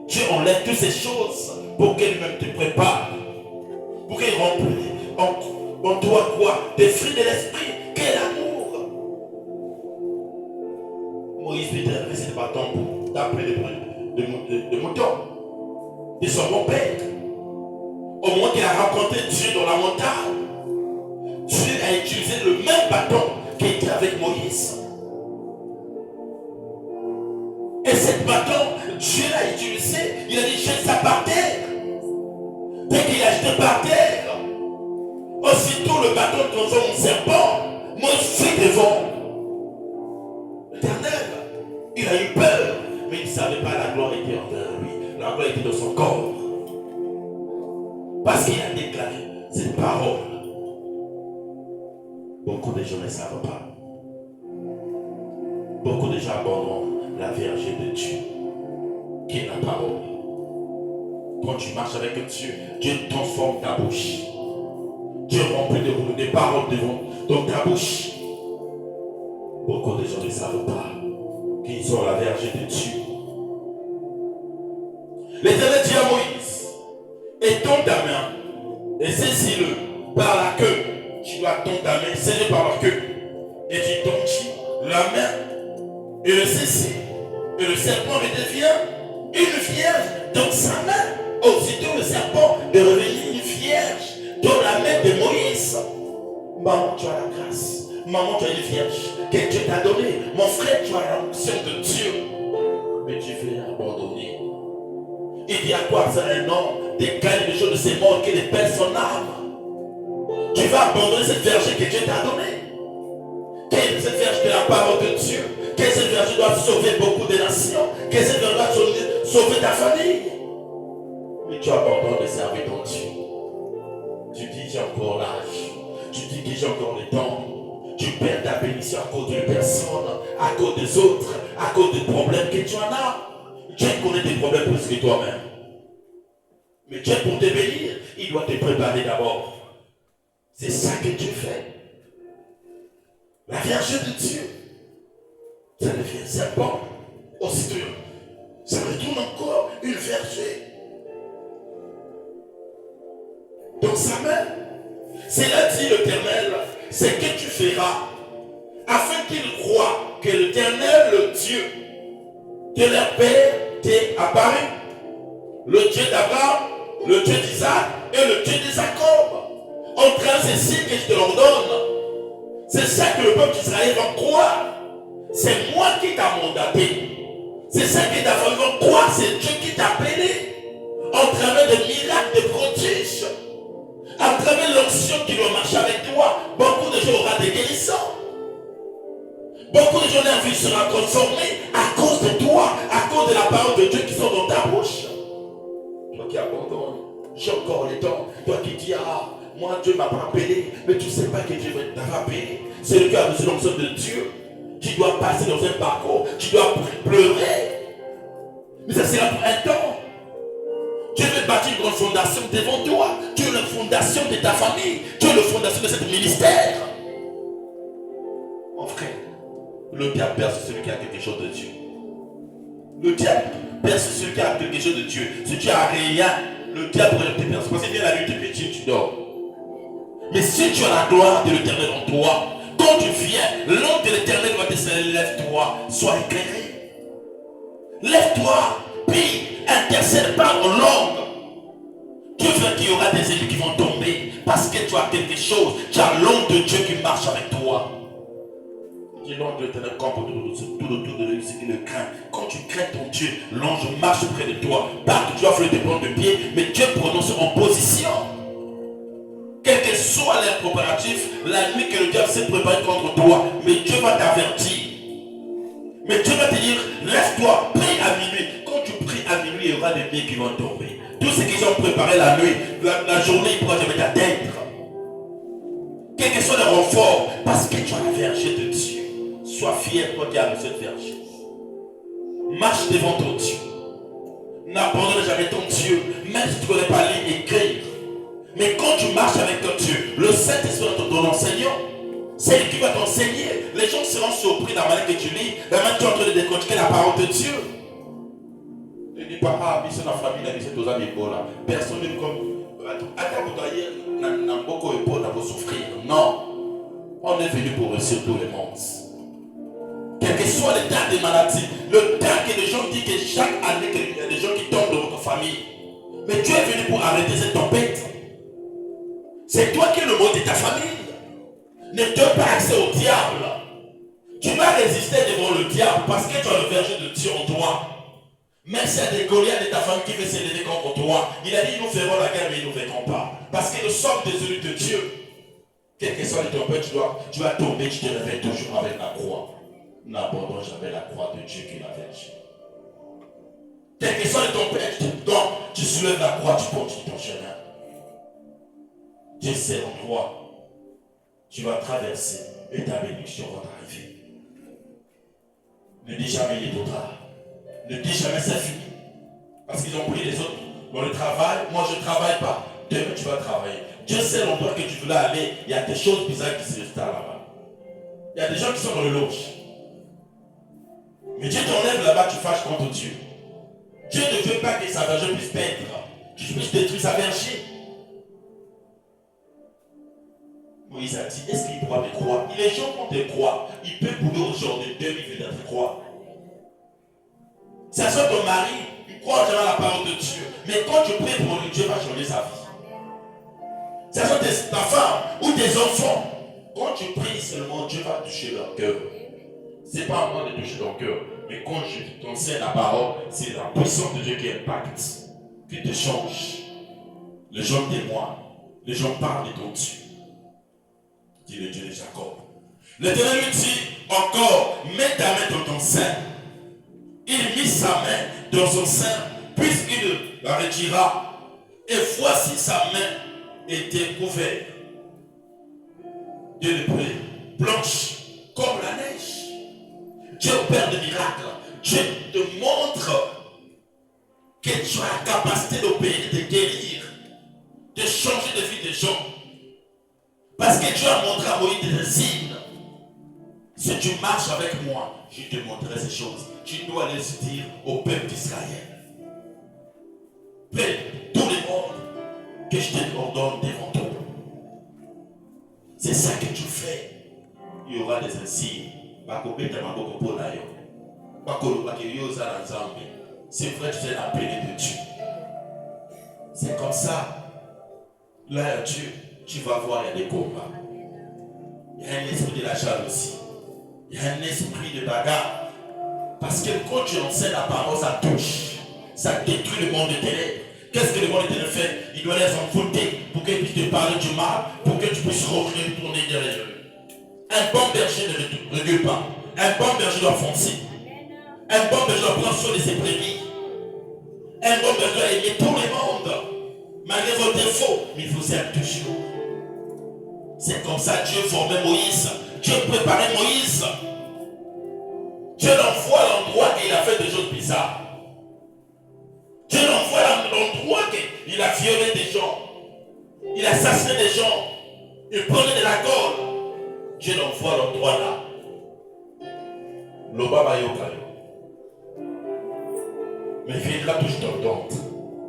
Dieu enlève toutes ces choses pour qu'elle même te prépare, pour qu'elle remplisse en toi quoi? Des fruits de l'esprit, quel amour. Moïse lui a laissé le bâton pour taper le mouton de son bon-père. Au moment qu'il a rencontré Dieu dans la montagne, Dieu a utilisé le même bâton qui était avec Moïse. Et ce bâton, Dieu l'a utilisé, il a dit jette ça par terre. Dès qu'il a jeté par terre, aussitôt le bâton transforme en serpent. Moïse fuit devant l'Éternel. Il a eu peur, mais il ne savait pas la gloire était envers lui. La gloire était dans son corps. Parce qu'il a déclaré cette parole. Beaucoup de gens ne savent pas. Beaucoup de gens abandonnent la Vierge de Dieu, qui est la parole. Quand tu marches avec Dieu, Dieu transforme ta bouche. Dieu remplit des paroles dans ta bouche. Beaucoup de gens ne savent pas qu'ils sont la Vierge de Dieu. L'Éternel dit à Moïse, étends ta main et saisis-le par la queue. Tu dois tendre ta main, saisis par la queue. Et tu tends la main et le saisis. Et le serpent redevient une vierge dans sa main. Aussitôt le serpent est revenu une vierge dans la main de Moïse. Maman, tu as la grâce. Maman, tu as une vierge que Dieu t'a donnée. Mon frère, tu as l'onction de Dieu. Mais tu veux abandonner. Il dit à quoi ça un homme décale les choses de ces morts qui les perd son âme. Tu vas abandonner cette verge que Dieu t'a donnée. Quelle est cette verge de la parole de Dieu? Quelle cette verge doit sauver beaucoup de nations? Quelle cette verge doit sauver ta famille? Mais tu abandonnes de servir ton Dieu. Tu dis j'ai encore l'âge. Tu dis que j'ai encore le temps. Tu perds ta bénédiction à cause d'une personne, à cause des autres, à cause des problèmes que tu en as. Dieu connaît tes problèmes plus que toi-même. Mais Dieu, pour te bénir, il doit te préparer d'abord. C'est ça que Dieu fait. La Vierge de Dieu, ça devient serpent. Aussitôt, ça retourne encore une vergée. Dans sa main, c'est là dit l'Éternel, c'est que tu feras, afin qu'ils croient que l'Éternel, le Dieu de leur père, t'est apparu. Le Dieu d'Abraham, le Dieu d'Isaac et le Dieu de Jacob. Entre ceci que je te l'ordonne, c'est ça que le peuple d'Israël va croire. C'est moi qui t'a mandaté. C'est ça que ta famille va croire. C'est Dieu qui t'a appelé. En travers des miracles, des prodiges, à travers l'onction qui doit marcher avec toi, beaucoup de gens auront des guérissants. Beaucoup de gens, leur vie sera transformée à cause de toi, à cause de la parole de Dieu qui sont dans ta bouche. Toi qui abandonnes, j'ai encore le temps. Toi qui dis, ah, moi Dieu ne m'a pas appelé, mais tu ne sais pas que Dieu t'a appelé. C'est le qui a besoin de l'onction de Dieu. Tu dois passer dans un parcours, tu dois pleurer. Mais ça sera pour un temps. Dieu veut bâtir une grande fondation devant toi. Tu es la fondation de ta famille. Tu es la fondation de ce ministère. Mon frère, le diable perce celui qui a quelque chose de Dieu. Le diable perce celui qui a quelque chose de Dieu. Si tu n'as rien, le diable pourrait te percer. Parce que bien la nuit, tu es petit, tu dors. Mais si tu as la gloire de l'Éternel en toi, quand tu viens, l'ange de l'Éternel va te dire, lève-toi, sois éclairé. Lève-toi, prie, intercède, parle en langue. Dieu veut qu'il y aura des ennemis qui vont tomber parce que tu as quelque chose. Tu as l'ange de Dieu qui marche avec toi. Dis l'ange de l'Éternel campe tout autour de lui, ce qui le craint. Quand tu crains ton Dieu, l'ange marche près de toi. Pas que tu vas faire des plans de pied, mais Dieu prononce en position. Quel que soit l'air préparatif, la nuit que le diable s'est préparé contre toi, mais Dieu va t'avertir. Mais Dieu va te dire, lève-toi, prie à minuit. Quand tu pries à minuit, il y aura des nuits qui vont tomber. Tous ceux qui ont préparé la nuit, la journée, ils ne pourront jamais t'atteindre. Quel que soit le renfort, parce que tu as la verge de Dieu. Sois fier, toi qui as cette verge. Marche devant ton Dieu. N'abandonne jamais ton Dieu, même si tu ne connais pas lire, écrire. Mais quand tu marches avec ton Dieu, le Saint-Esprit est ton enseignant. C'est lui qui va t'enseigner. Les gens seront surpris de la manière que tu lis, de la manière que tu es en train de décortiquer la parole de Dieu. Ne dis pas, ah, mais c'est la famille, c'est aux amis, là. Personne n'est comme. Souffrir. Non. On est venu pour réussir tous les mondes. Quel que soit l'état des maladies, le temps que les gens disent que chaque année, il y a des gens qui tombent dans votre famille. Mais tu es venu pour arrêter cette tempête. C'est toi qui es le mot de ta famille. Ne donne pas accès au diable. Tu vas résister devant le diable parce que tu as le verger de Dieu en toi. Même s'il y a des Goliaths de ta famille qui veulent s'élever contre toi, il a dit nous ferons la guerre mais ils ne nous vaincront pas. Parce que nous sommes des élus de Dieu. Quel que soit les tempêtes, tu vas tomber, tu te réveilles toujours avec la croix. N'abandonne jamais la croix de Dieu qui est la verge. Quel que soit les tempêtes, donc tu soulèves la croix, tu continues ton chemin. Dieu sait en toi. Tu vas traverser et ta bénédiction va t'arriver. Ne dis jamais il est trop tard. Ne dis jamais c'est fini. Parce qu'ils ont pris les autres dans le travail. Moi je ne travaille pas. Demain tu vas travailler. Dieu sait l'endroit que tu voulais aller. Il y a des choses bizarres qui se installent là-bas. Il y a des gens qui sont dans le loge. Mais Dieu t'enlève là-bas, tu fâches contre Dieu. Dieu ne veut pas que sa verge puisse perdre. Tu puisses détruire sa verge. Moïse a dit, est-ce qu'il pourra me croire? Les gens vont te croire. Il peut bouler aujourd'hui 2000 vies te croire. Ça soit ton mari, il croit jamais à la parole de Dieu. Mais quand tu pries pour lui, Dieu va changer sa vie. Ça soit ta femme ou tes enfants. Quand tu pries seulement, Dieu va toucher leur cœur. Ce n'est pas à moi de toucher ton cœur. Mais quand je t'enseigne la parole, c'est la puissance de Dieu qui impacte, qui te change. Les gens témoignent. Les gens parlent de ton Dieu. Dit le Dieu de Jacob. L'Éternel lui dit encore, mets ta main dans ton sein. Il mit sa main dans son sein, puisqu'il la retira. Et voici sa main était couverte de lépreux, blanche comme la neige. Dieu opère des miracles. Dieu te montre que tu as la capacité d'opérer, de guérir, de changer de vie des gens. Parce que Dieu a montré à Moïse des signes. Si tu marches avec moi, je te montrerai ces choses. Tu dois aller se dire au peuple d'Israël. Près tout le monde que je te ordonne devant toi. C'est ça que tu fais. Il y aura des insignes. C'est vrai que tu es appelé de Dieu. C'est comme ça. Là, Dieu, tu vas voir, il y a des combats. Il y a un esprit de la jalousie. Il y a un esprit de bagarre. Parce que quand tu enseignes la parole, ça touche. Ça détruit le monde de ténèbres. Qu'est-ce que le monde de ténèbres fait? Il doit les envoûter pour qu'ils puissent te parler du mal, pour que tu puisses retourner derrière eux. Un bon berger ne recule pas. Un bon berger doit foncer. Un bon berger doit prendre soin de ses brebis. Un bon berger doit aimer tout le monde. Malgré vos défauts, mais il vous aime toujours. C'est comme ça que Dieu formait Moïse. Dieu préparait Moïse. Dieu l'envoie à l'endroit qu'il a fait des choses bizarres. Dieu l'envoie à l'endroit qu'il a violé des gens. Il a assassiné des gens. Il prenait de la gorge. Dieu l'envoie à l'endroit là. L'Obama Yokayo. Mais il viendra toujours t'entendre.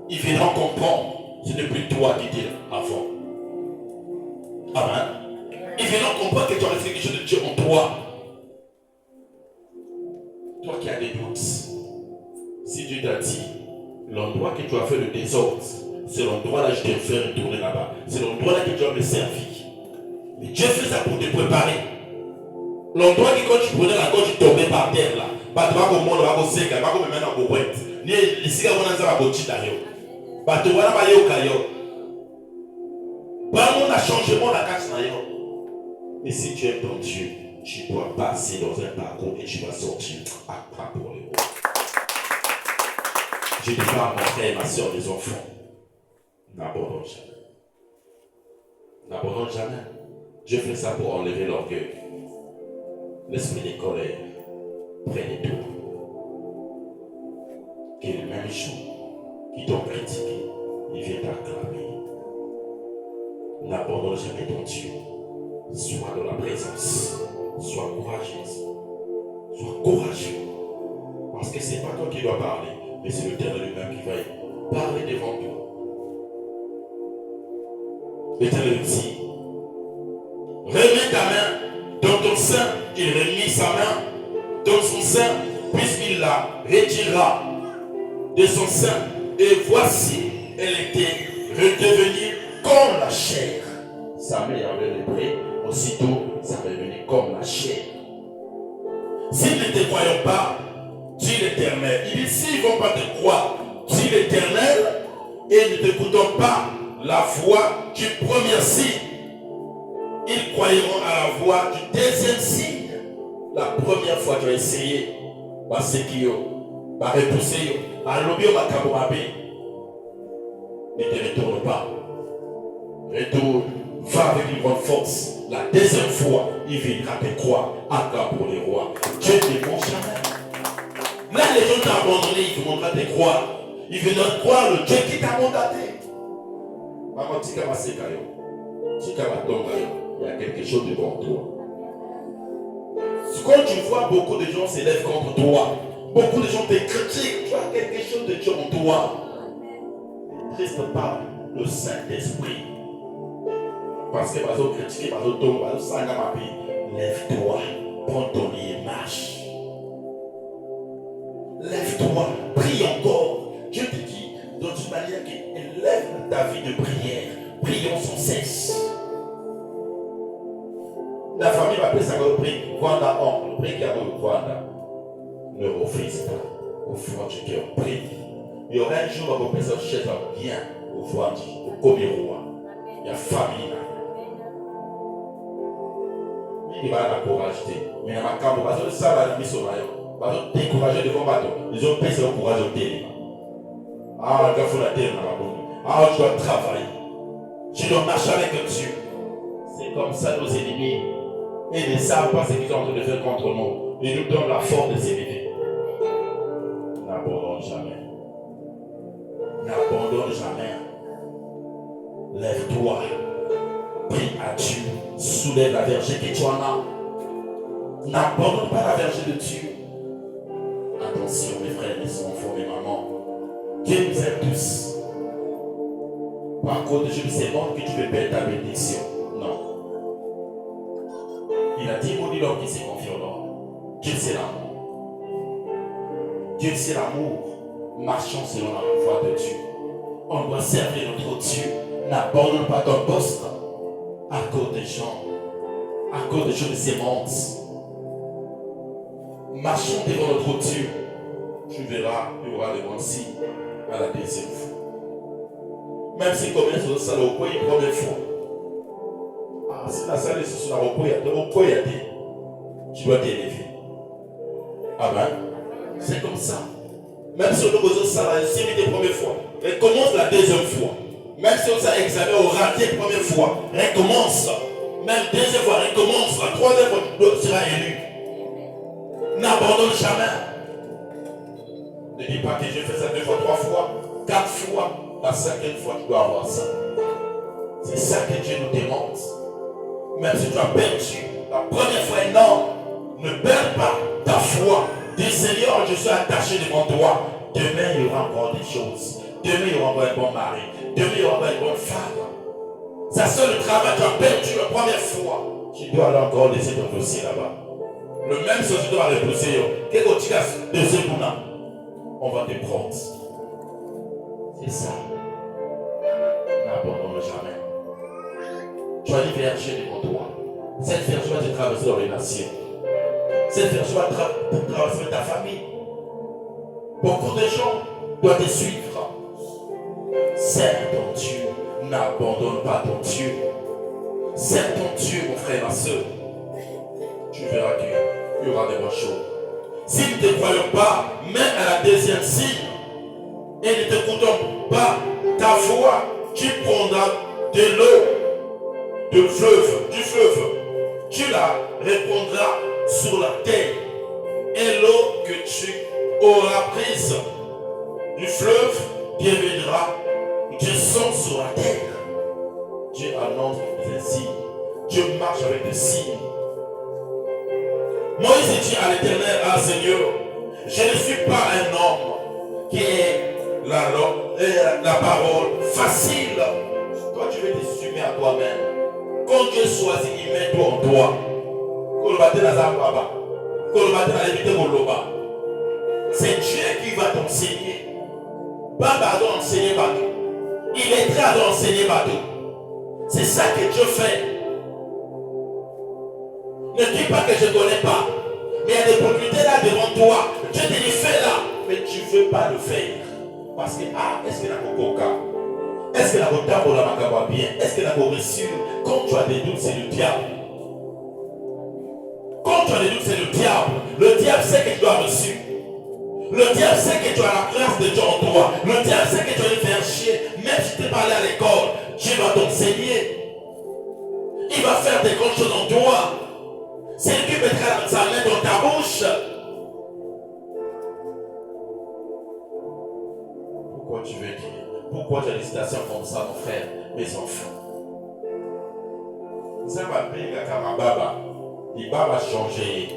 Il viendra comprendre. Ce n'est plus toi qui dis avant. Amen. Il viendra comprendre que tu as reçu quelque chose de Dieu en toi. Toi qui as des doutes. Si Dieu t'a dit, l'endroit que tu as fait le désordre, c'est l'endroit là que je t'ai fait retourner là-bas. C'est l'endroit là que tu as me servir. Mais Dieu fait ça pour te préparer. L'endroit que quand tu prenais la gorge, tu tombais par terre là. Pas de monde, pas de sec, pas de mettre en boîte. Ni les cigares, on a ça à côté d'ailleurs. Pas de voilà, pas de caillou. Pas mon changement la casse d'ailleurs. Mais si tu es ton Dieu, tu dois passer dans un parcours et tu vas sortir à pas pour les autres. Je te parle, mon frère et ma soeur, les enfants. N'abandonne jamais. N'abandonne jamais. Dieu fait ça pour enlever l'orgueil. L'esprit de colère. Prenez tout. Que le même jour qui t'ont critiqué, il vient t'acclamer. N'abandonne jamais ton Dieu. Sois dans la présence. Sois courageuse. Sois courageux. Parce que ce n'est pas toi qui dois parler, mais c'est l'Éternel lui-même qui va parler devant toi. L'Éternel dit, remets ta main dans ton sein. Il remit sa main dans son sein, puisqu'il la retira de son sein. Et voici, elle était redevenue comme la chair. Sa main avait levé, aussitôt, ça va devenir comme la chair. S'ils ne te croyons pas, dis l'Éternel. Il dit, s'ils ne vont pas te croire, dis l'Éternel, et ne t'écoutons pas la voix du premier signe. Ils croiront à la voix du deuxième signe. La première fois que tu as essayé, parce que va repousser, à l'objet va caboraber. Ne te retourne pas. Retourne, va avec une grande force. La deuxième fois, il viendra te croire. Encore pour les rois. Dieu ne ment jamais. Là, les gens t'ont abandonné, ils viendront te croire. Ils viendront croire le Dieu qui t'a mandaté. Maman, tu vas se il y a quelque chose devant toi. Quand tu vois beaucoup de gens s'élèvent contre toi, beaucoup de gens te critiquent, tu as quelque chose de Dieu en toi. Ne triste pas le Saint-Esprit. Parce que par exemple, critiquer, par exemple, tombe, par exemple, lève-toi, prends ton lit et marche. Lève-toi, prie encore. Dieu te dit, dans une manière qui élève ta vie de prière. Prions sans cesse. La famille va appeler ça comme prix. Voilà, oncle, prix qui a le voilà. Ne refuse pas. Au fond du cœur, prie. Il y aura un jour où la personne chaise bien au fond du roi. Il y a famille là. Il va la courage. Mais il y a ma camp, parce que ça va mise au rayon. Parce que décourager devant bateau. Les autres pèsent le courage au télé. Ah, il faut la terre dans la bonne. Ah, tu dois travailler. Tu dois marcher avec Dieu. C'est comme ça nos ennemis. Et ils ne savent pas ce qu'ils sont en train de faire contre nous. et nous donne la force de s'élever. N'abandonne jamais. N'abandonne jamais. Lève-toi. Prie à Dieu. Soulève la verge que tu en as. N'abandonne pas la verge de Dieu. Attention mes frères, mes enfants, mes mamans. Dieu nous aime tous. Par contre, je ne sais pas que tu veux perdre ta bénédiction. Non. Il a dit, maudit l'homme qui s'est confié en l'homme. Dieu c'est l'amour. Dieu c'est l'amour. Marchons selon la voie de Dieu. On doit servir notre Dieu. N'abandonne pas ton poste à cause des gens. À cause des choses de ces mondes. Marchons devant notre Dieu. Tu verras, il y aura des bons signes à la deuxième fois. Même si comme ça le repos une première fois. Ah, si la salle est sur la repos, il y a des. Tu dois t'élever. Amen. C'est comme ça. Même si on a besoin de ça, si on est première fois, recommence la deuxième fois. Même si on s'est examiné au raté la première fois, recommence. Même deuxième fois, recommence. La troisième fois, tu seras élu. N'abandonne jamais. Ne dis pas que j'ai fait ça 2 fois, 3 fois, 4 fois. La 5e fois, tu dois avoir ça. C'est ça que Dieu nous demande. Même si tu as perdu la première fois, non. Ne perds pas ta foi. Dis Seigneur, je suis attaché devant toi. Demain, il y aura encore des choses. Demain, il y aura encore un bon mari. Demain, il y aura encore une bonne femme. Ça c'est le travail que tu as perdu la première fois. Tu dois aller encore laisser ton dossier là-bas. Le même chose, tu dois repousser. Qu'est-ce que tu as de ce bout-là? On va te prendre. C'est ça. N'abandonne jamais. Tu as une verge devant toi. Cette verge va te traverser dans les nations. Cette verge va te traverser ta famille. Beaucoup de gens doivent te suivre. Sers ton Dieu. N'abandonne pas ton Dieu. Sers ton Dieu, mon frère, ma soeur. Tu verras qu'il y aura des bonnes choses. S'ils ne te croient pas, même à la deuxième signe, et ne t'écoutant pas ta voix, tu prendras de l'eau, du fleuve, tu la répandras sur la terre, et l'eau que tu auras prise du fleuve deviendra du sang sur la terre. Dieu annonce des signes. Dieu marche avec des signes. Moïse dit à l'Éternel, ah Seigneur, je ne suis pas un homme qui est la parole facile. Toi, tu veux te soumettre à toi-même. Quand Dieu choisit, il met toi en toi. C'est Dieu qui va t'enseigner. Baba doit enseigner Bateau. Il est prêt à t'enseigner Bateau. C'est ça que Dieu fait. Ne dis pas que je ne connais pas. Mais il y a des opportunités là devant toi. Dieu te dit fais là. Mais tu ne veux pas le faire. Parce que, est-ce qu'il y a un coca? Est-ce qu'il y a un tabo la macaba bien? Est-ce qu'il y a un reçu? Quand tu as des doutes, c'est le diable. Quand tu as des doutes, c'est le diable. Le diable sait que tu as reçu. Le diable sait que tu as la grâce de Dieu en toi. Le diable sait que tu vas le faire chier. Même si tu n'es pas allé à l'école, Dieu va t'enseigner. Il va faire des grandes choses en toi. C'est lui qui mettra sa main dans ta bouche. Pourquoi tu veux dire? Pourquoi tu as des citations comme ça, mon frère, mes enfants? Ça va payer la Karababa. Il va changer.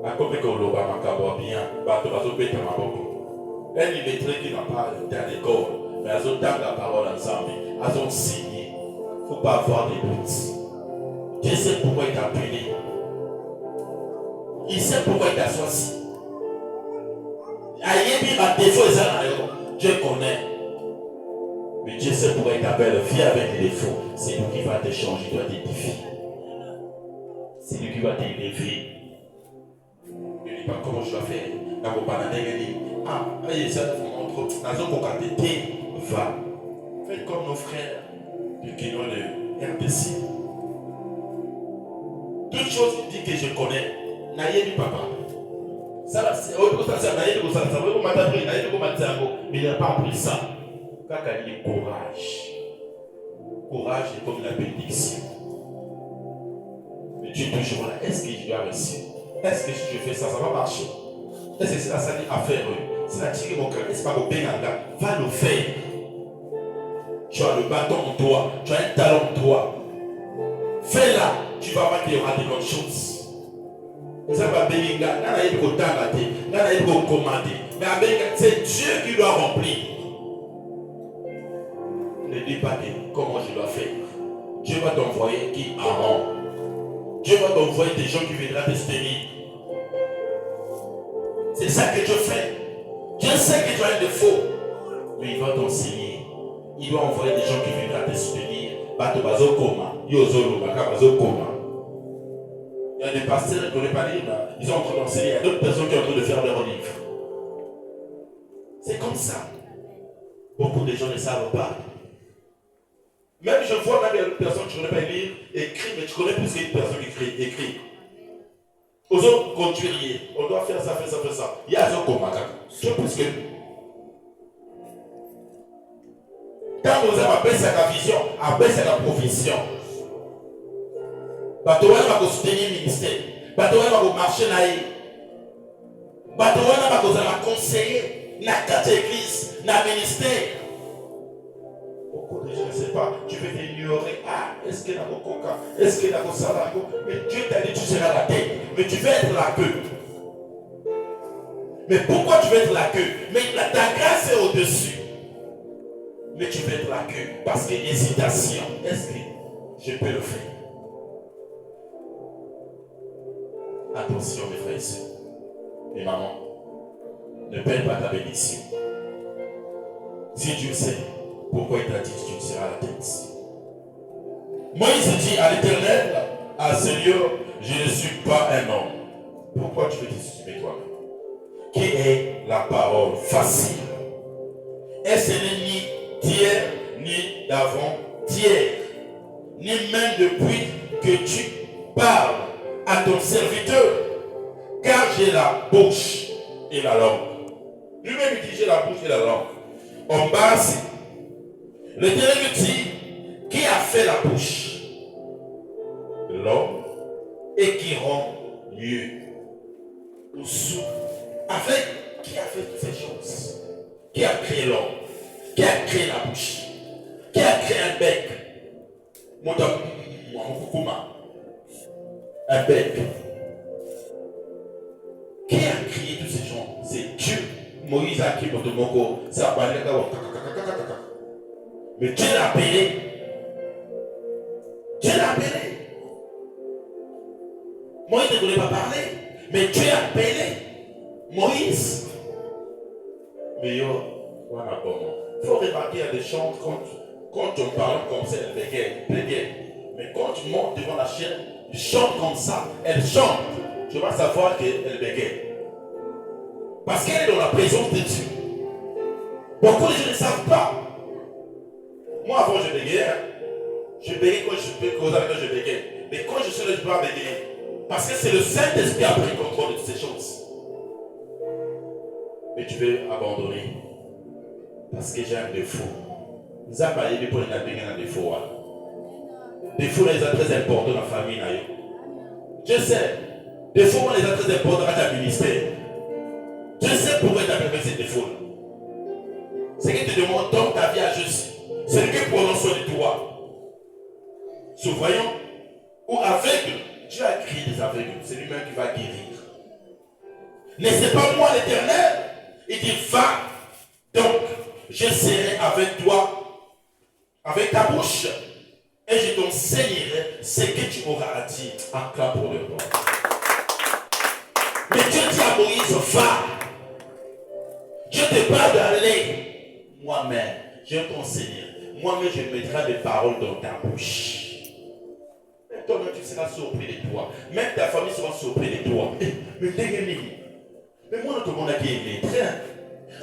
La copie que l'on va bien, elle illettrée qui n'a pas été à l'école, mais elles ont donné la parole ensemble, elles ont signé. Il ne faut pas avoir des doutes. Dieu sait pourquoi il t'a appelé. Il sait pourquoi il t'a choisi. Dieu connaît. Mais Dieu sait pourquoi il t'appelle. Viens avec les défauts. C'est lui qui va te changer, il doit t'édifier. C'est lui qui va t'élever. Ne dis pas comment je dois faire. Ça vous montre. Va. Faites comme nos frères du Guinée de RDC. Toute chose qui dit que je connais. N'ayez du papa. Ça, c'est mais il n'a pas appris ça. Quand il dit courage. Courage est comme la bénédiction. Mais tu es toujours là. Est-ce que je dois réussir? Est-ce que si je fais ça, ça va marcher? Est-ce que c'est la salle à faire? C'est la tirée mon cœur. Est-ce pas au Benganga? Va le faire. Tu as le bâton en toi. Tu as un talent en toi. Fais-la. Tu vas voir qu'il y aura des bonnes choses. Vous savez pas Benga, c'est Dieu qui doit remplir. Ne dis pas comment je dois faire. Dieu va t'envoyer qui Aaron. Dieu va t'envoyer des gens qui viendront te stérir. C'est ça que Dieu fait. Dieu sait que tu as un défaut, mais il va t'enseigner. Il doit envoyer des gens qui viendront te soutenir. Il y a des pasteurs qui ne connaissent pas lire, ils sont en train d'enseigner. Il y a d'autres personnes qui sont en train de faire leur livre. C'est comme ça. Beaucoup de gens ne savent pas. Même je vois même des personnes qui ne connaissent pas lire, écrit, mais tu connais plus qu'une personne qui écrit. Aux autres conduire, on doit faire ça, faire ça, faire ça. Il y a un combat. Tu vois plus que nous. Quand nous avons abaissé la vision, abaissé la provision. Batowana va soutenir le ministère. Batowana va marcher là. Batowana va conseiller dans quatre églises, dans le ministère. Beaucoup de gens ne savent pas. Tu veux t'ignorer. Ah, est-ce qu'il y a un coca? Est-ce qu'il y a un salago? Mais Dieu t'a dit tu seras la tête. Mais tu veux être la queue. Mais pourquoi tu veux être la queue? Mais ta grâce est au-dessus. Mais tu veux être la queue. Parce que hésitation. Est-ce que je peux le faire? Attention mes frères et sœurs, mes mamans, ne perds pas ta bénédiction. Si Dieu sait pourquoi il t'a dit que tu seras la tête. Moïse dit à l'Éternel, à Seigneur, je ne suis pas un homme. Pourquoi tu veux t'estimer toi-même? Qui est la parole facile? Est-ce ni d'hier, ni d'avant-hier, ni même depuis que tu parles à ton serviteur, car j'ai la bouche et la langue. Lui-même dit j'ai la bouche et la langue. En bas, l'Éternel dit, qui a fait la bouche? L'homme, et qui rend mieux ou sous. Avec qui a fait toutes ces choses? Qui a créé l'homme? Qui a créé la bouche? Qui a créé un bec? Un bec. Qui a créé tous ces gens? C'est Dieu. Moïse a créé notre moko. Ça a parlé. Mais Dieu l'a appelé. Dieu l'a appelé. Moïse ne voulait pas parler. Mais Dieu a appelé Moïse. Mais yo, voilà comment. Il faut remarquer à des chants quand on parle comme ça, elle bégaye. Mais quand tu montes devant la chaîne, tu chantes comme ça, elle chante. Tu vas savoir qu'elle bégaye. Parce qu'elle est dans la présence de Dieu. Beaucoup de gens ne savent pas. Moi avant je bégayais. Je bégayais quand je peux causer avec quand je bégayais. Mais quand je suis là, je ne peux pas bégayer. Parce que c'est le Saint-Esprit qui a pris contrôle de toutes ces choses. Mais tu veux abandonner. Parce que j'ai un défaut. Nous avons parlé pour un défaut. Défaut les très importants dans la famille. Je sais. Défaut les très importants dans ta ministère. Je sais pourquoi tu as fait ces défauts. C'est que tu demandes dans ta vie à Jésus. C'est lui qui prononce soin de toi. Sous-voyant ou aveugle. Dieu a créé des aveugles. C'est lui-même qui va guérir. N'est-ce pas moi l'Éternel? Il dit va. Donc, je serai avec toi, avec ta bouche, et je t'enseignerai ce que tu auras à dire. Acclame pour le roi. Mais Dieu dit à Moïse, va. Je te parle d'aller. Moi-même, je t'enseignerai. Moi-même, je mettrai des paroles dans ta bouche. Même toi-même, tu seras surpris de toi. Même ta famille sera surpris de toi. Mais dégagez. Mais moi, tout le monde a qui est lettré.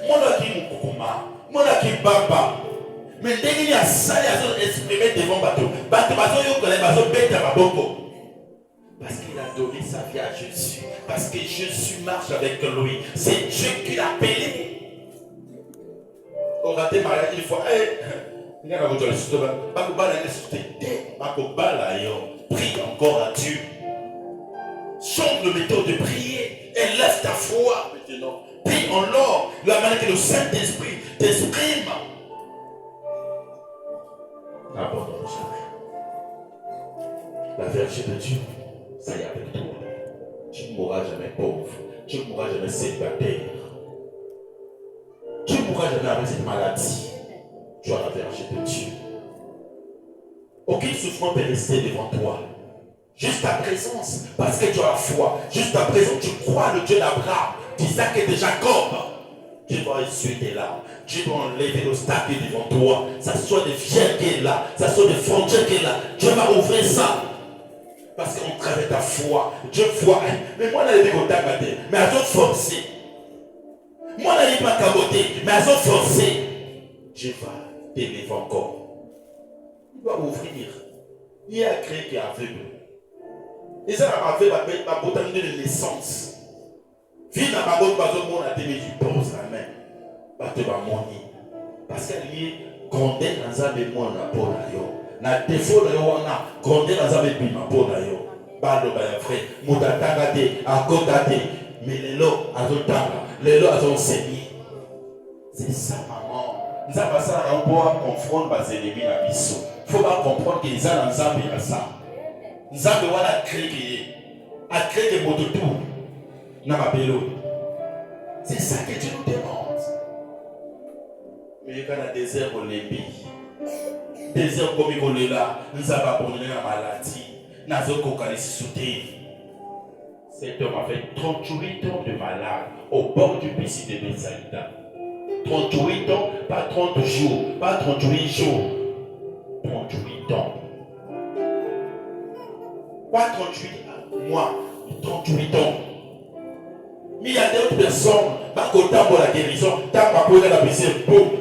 Moi, qui est mon koukouma. Moi, qui est baba. Mais dès qu'il y a ça, il y a exprimé devant bateau. Bateau, parce qu'il a donné sa vie à Jésus. Parce que Jésus marche avec lui. C'est Dieu qui l'a appelé. On a été marié une fois. Il y a prie encore à Dieu. Change le méthode de prier. Élève ta foi maintenant. Prie en l'or. La manière que le Saint-Esprit t'exprime. N'abandonne jamais. La vérité de Dieu, ça y est avec toi. Tu ne mourras jamais pauvre. Tu ne mourras jamais célibataire. Tu ne mourras jamais avec cette maladie. Tu as la vérité de Dieu. Aucune souffrance peut rester devant toi. Juste ta présence, parce que tu as la foi. Juste ta présence, tu crois le Dieu d'Abraham, d'Isaac et de Jacob. Dieu va essuyer tes larmes. Dieu va enlever l'obstacle devant toi. Ça soit des fiers qui est là. Ça soit des frontières qui est là. Dieu va ouvrir ça. Parce qu'on travaille ta foi. Dieu voit. Mais moi, je n'ai pas de mais elles ont forcé. Moi, je n'ai pas caboté, mais elles ont forcé. Dieu va t'aimer encore. Il va ouvrir. Il y a créé qui est aveugle. Et ça, aveugle va botaner de naissance. Vie n'a pas besoin de monde à t'aimer, tu poses la main. Va te va moni. Parce qu'il y a grandeur dans un des mondes à Bonayo. Na défaut de wana grandeur dans un des mondes à Bonayo. Balo ba frère, mutatanga te, akota te, mais les lots azotanga, les lots azosenyi. C'est ça maman. Nous avons passé à pouvoir confronter les ennemis à Bissou. Il faut pas comprendre qu'ils ont un Zambie à ça. Zambie a créé des mots de tout. C'est ça que Dieu nous demande. Mais quand il y a des désert au Lébi, désert comme il est là, nous avons abandonné la maladie. Nous avons sauté. Cet homme a fait 38 ans de malade au bord du piscine de Bethsaïda. 38 ans, pas 30 jours, pas 38 jours. 38 ans. Pas 38 mois, 38 ans. Mais il y a d'autres personnes, pour la guérison,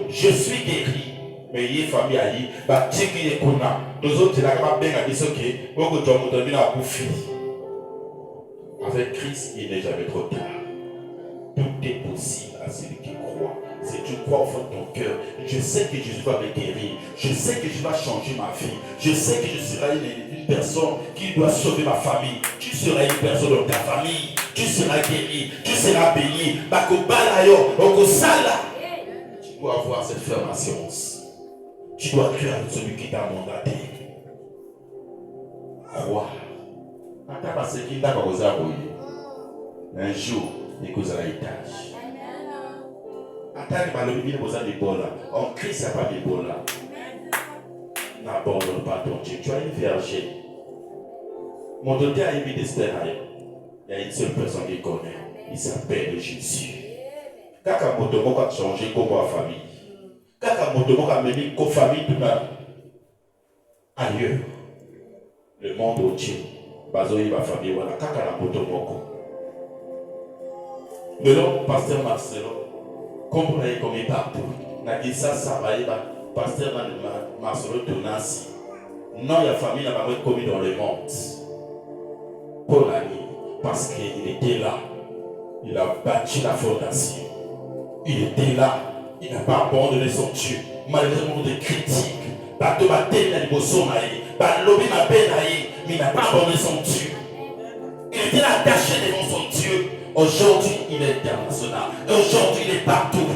je suis guéri. Mais il y a une famille à y, nous autres, avec Christ, il n'est jamais trop tard. Tout est possible à celui qui croit. Si tu crois au fond de ton cœur, je sais que Jésus va me guérir. Je sais que Jésus va changer ma vie. Je sais que je serai une personne qui doit sauver ma famille. Tu seras une personne dans ta famille. Tu seras guéri. Tu seras béni. Tu dois avoir cette ferme assurance. Tu dois croire en celui qui t'a mandaté. Crois. Un jour, il causera l'étage. En Christ, il n'y a pas d'Ebola. N'abandonne pas ton Dieu. Tu as une vergère. Mon docteur a émis d'Esther. Il y a une seule personne qui connaît. Il s'appelle Jésus. Kaka motomo a changé comme ma famille. Kaka motomo a mené comme famille ailleurs. Le monde au Dieu. Bazoï ma famille voilà. Kaka la motomo. Le nom pasteur Marcelo. Comme vous l'avez commis partout, n'a dit ça va y être pasteur Marcelo Tonassi. Non, il y a famille n'a pas commis dans le monde. Pour l'année, parce qu'il était là, il a bâti la fondation. Il était là, il n'a pas abandonné son Dieu. Malgré le monde de critiques, bateau batté dans l'émotion, lobby ma peine, mais il n'a pas abandonné son Dieu. Il était là attaché devant son Dieu. Aujourd'hui, il est international. Et aujourd'hui, il est partout.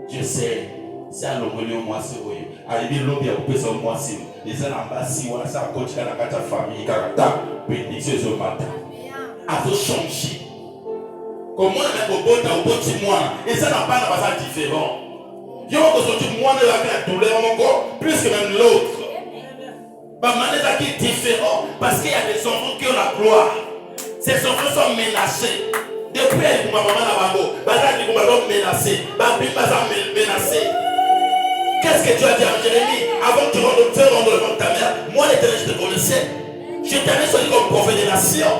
Dieu sait. C'est à l'homme au moins c'est oui. Arrivé l'homme a coupé son mois c'est les gens en bas si on a ça coach dans la famille caractère bénédicieuse au matin. A tout changé. Comment on a au bon temps au petit mois et ça n'a pas un différent. Il y a aujourd'hui moi de la douleur encore plus que même l'autre. Ma manière qui est différent parce qu'il y a des enfants qui ont la gloire. Ces enfants sont menacés. Depuis que ma maman n'a pas beau, ils sont menacés. Menacés. Qu'est-ce que tu as dit à Jérémie? Avant que tu rendre devant ta mère, moi l'Éternel, je te connaissais. Je t'avais choisi comme prophète des nations.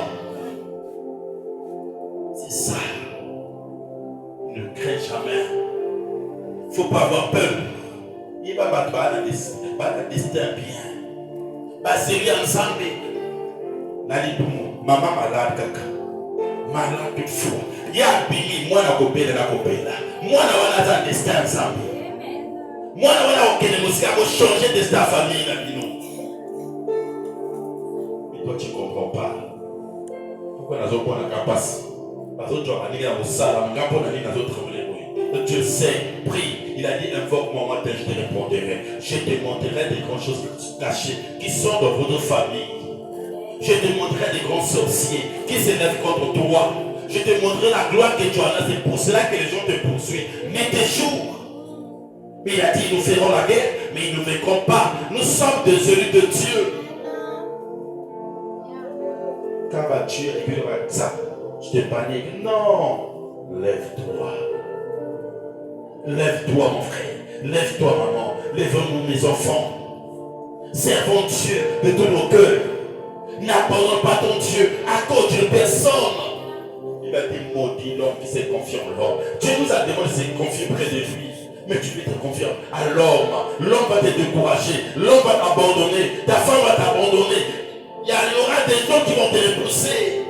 C'est ça. Ne crains jamais. Il ne faut pas avoir peur. Il va battre la destin bien. C'est lui ensemble. Maman malade kaka. Malade toutefois. Il y a bini, moi na kopela. Moi na wana za destin ensemble. Moi na wana okene musika ko changer destin famille na bino. Mais toi tu comprends pas. Dieu sait, prie. Il a dit invoque-moi matin, je te répondrai. Je te montrerai des grandes choses cachées qui sont dans votre famille. Je te montrerai des grands sorciers qui s'élèvent contre toi. Je te montrerai la gloire que tu as là. C'est pour cela que les gens te poursuivent. Mais tes jours. Mais il a dit nous ferons la guerre, mais ils ne vaincront pas. Nous sommes des élus de Dieu. Quand vas-tu et ça, je te panique. Non, lève-toi. Lève-toi mon frère, lève-toi maman, lève-nous mes enfants. Servons Dieu de tous nos cœurs. N'abandonne pas ton Dieu à cause d'une personne. Il a dit maudit l'homme qui s'est confié en l'homme. Dieu nous a demandé de se confier près de lui. Mais tu veux te confier à l'homme. L'homme va te décourager, l'homme va t'abandonner, ta femme va t'abandonner. Il y aura des gens qui vont te repousser.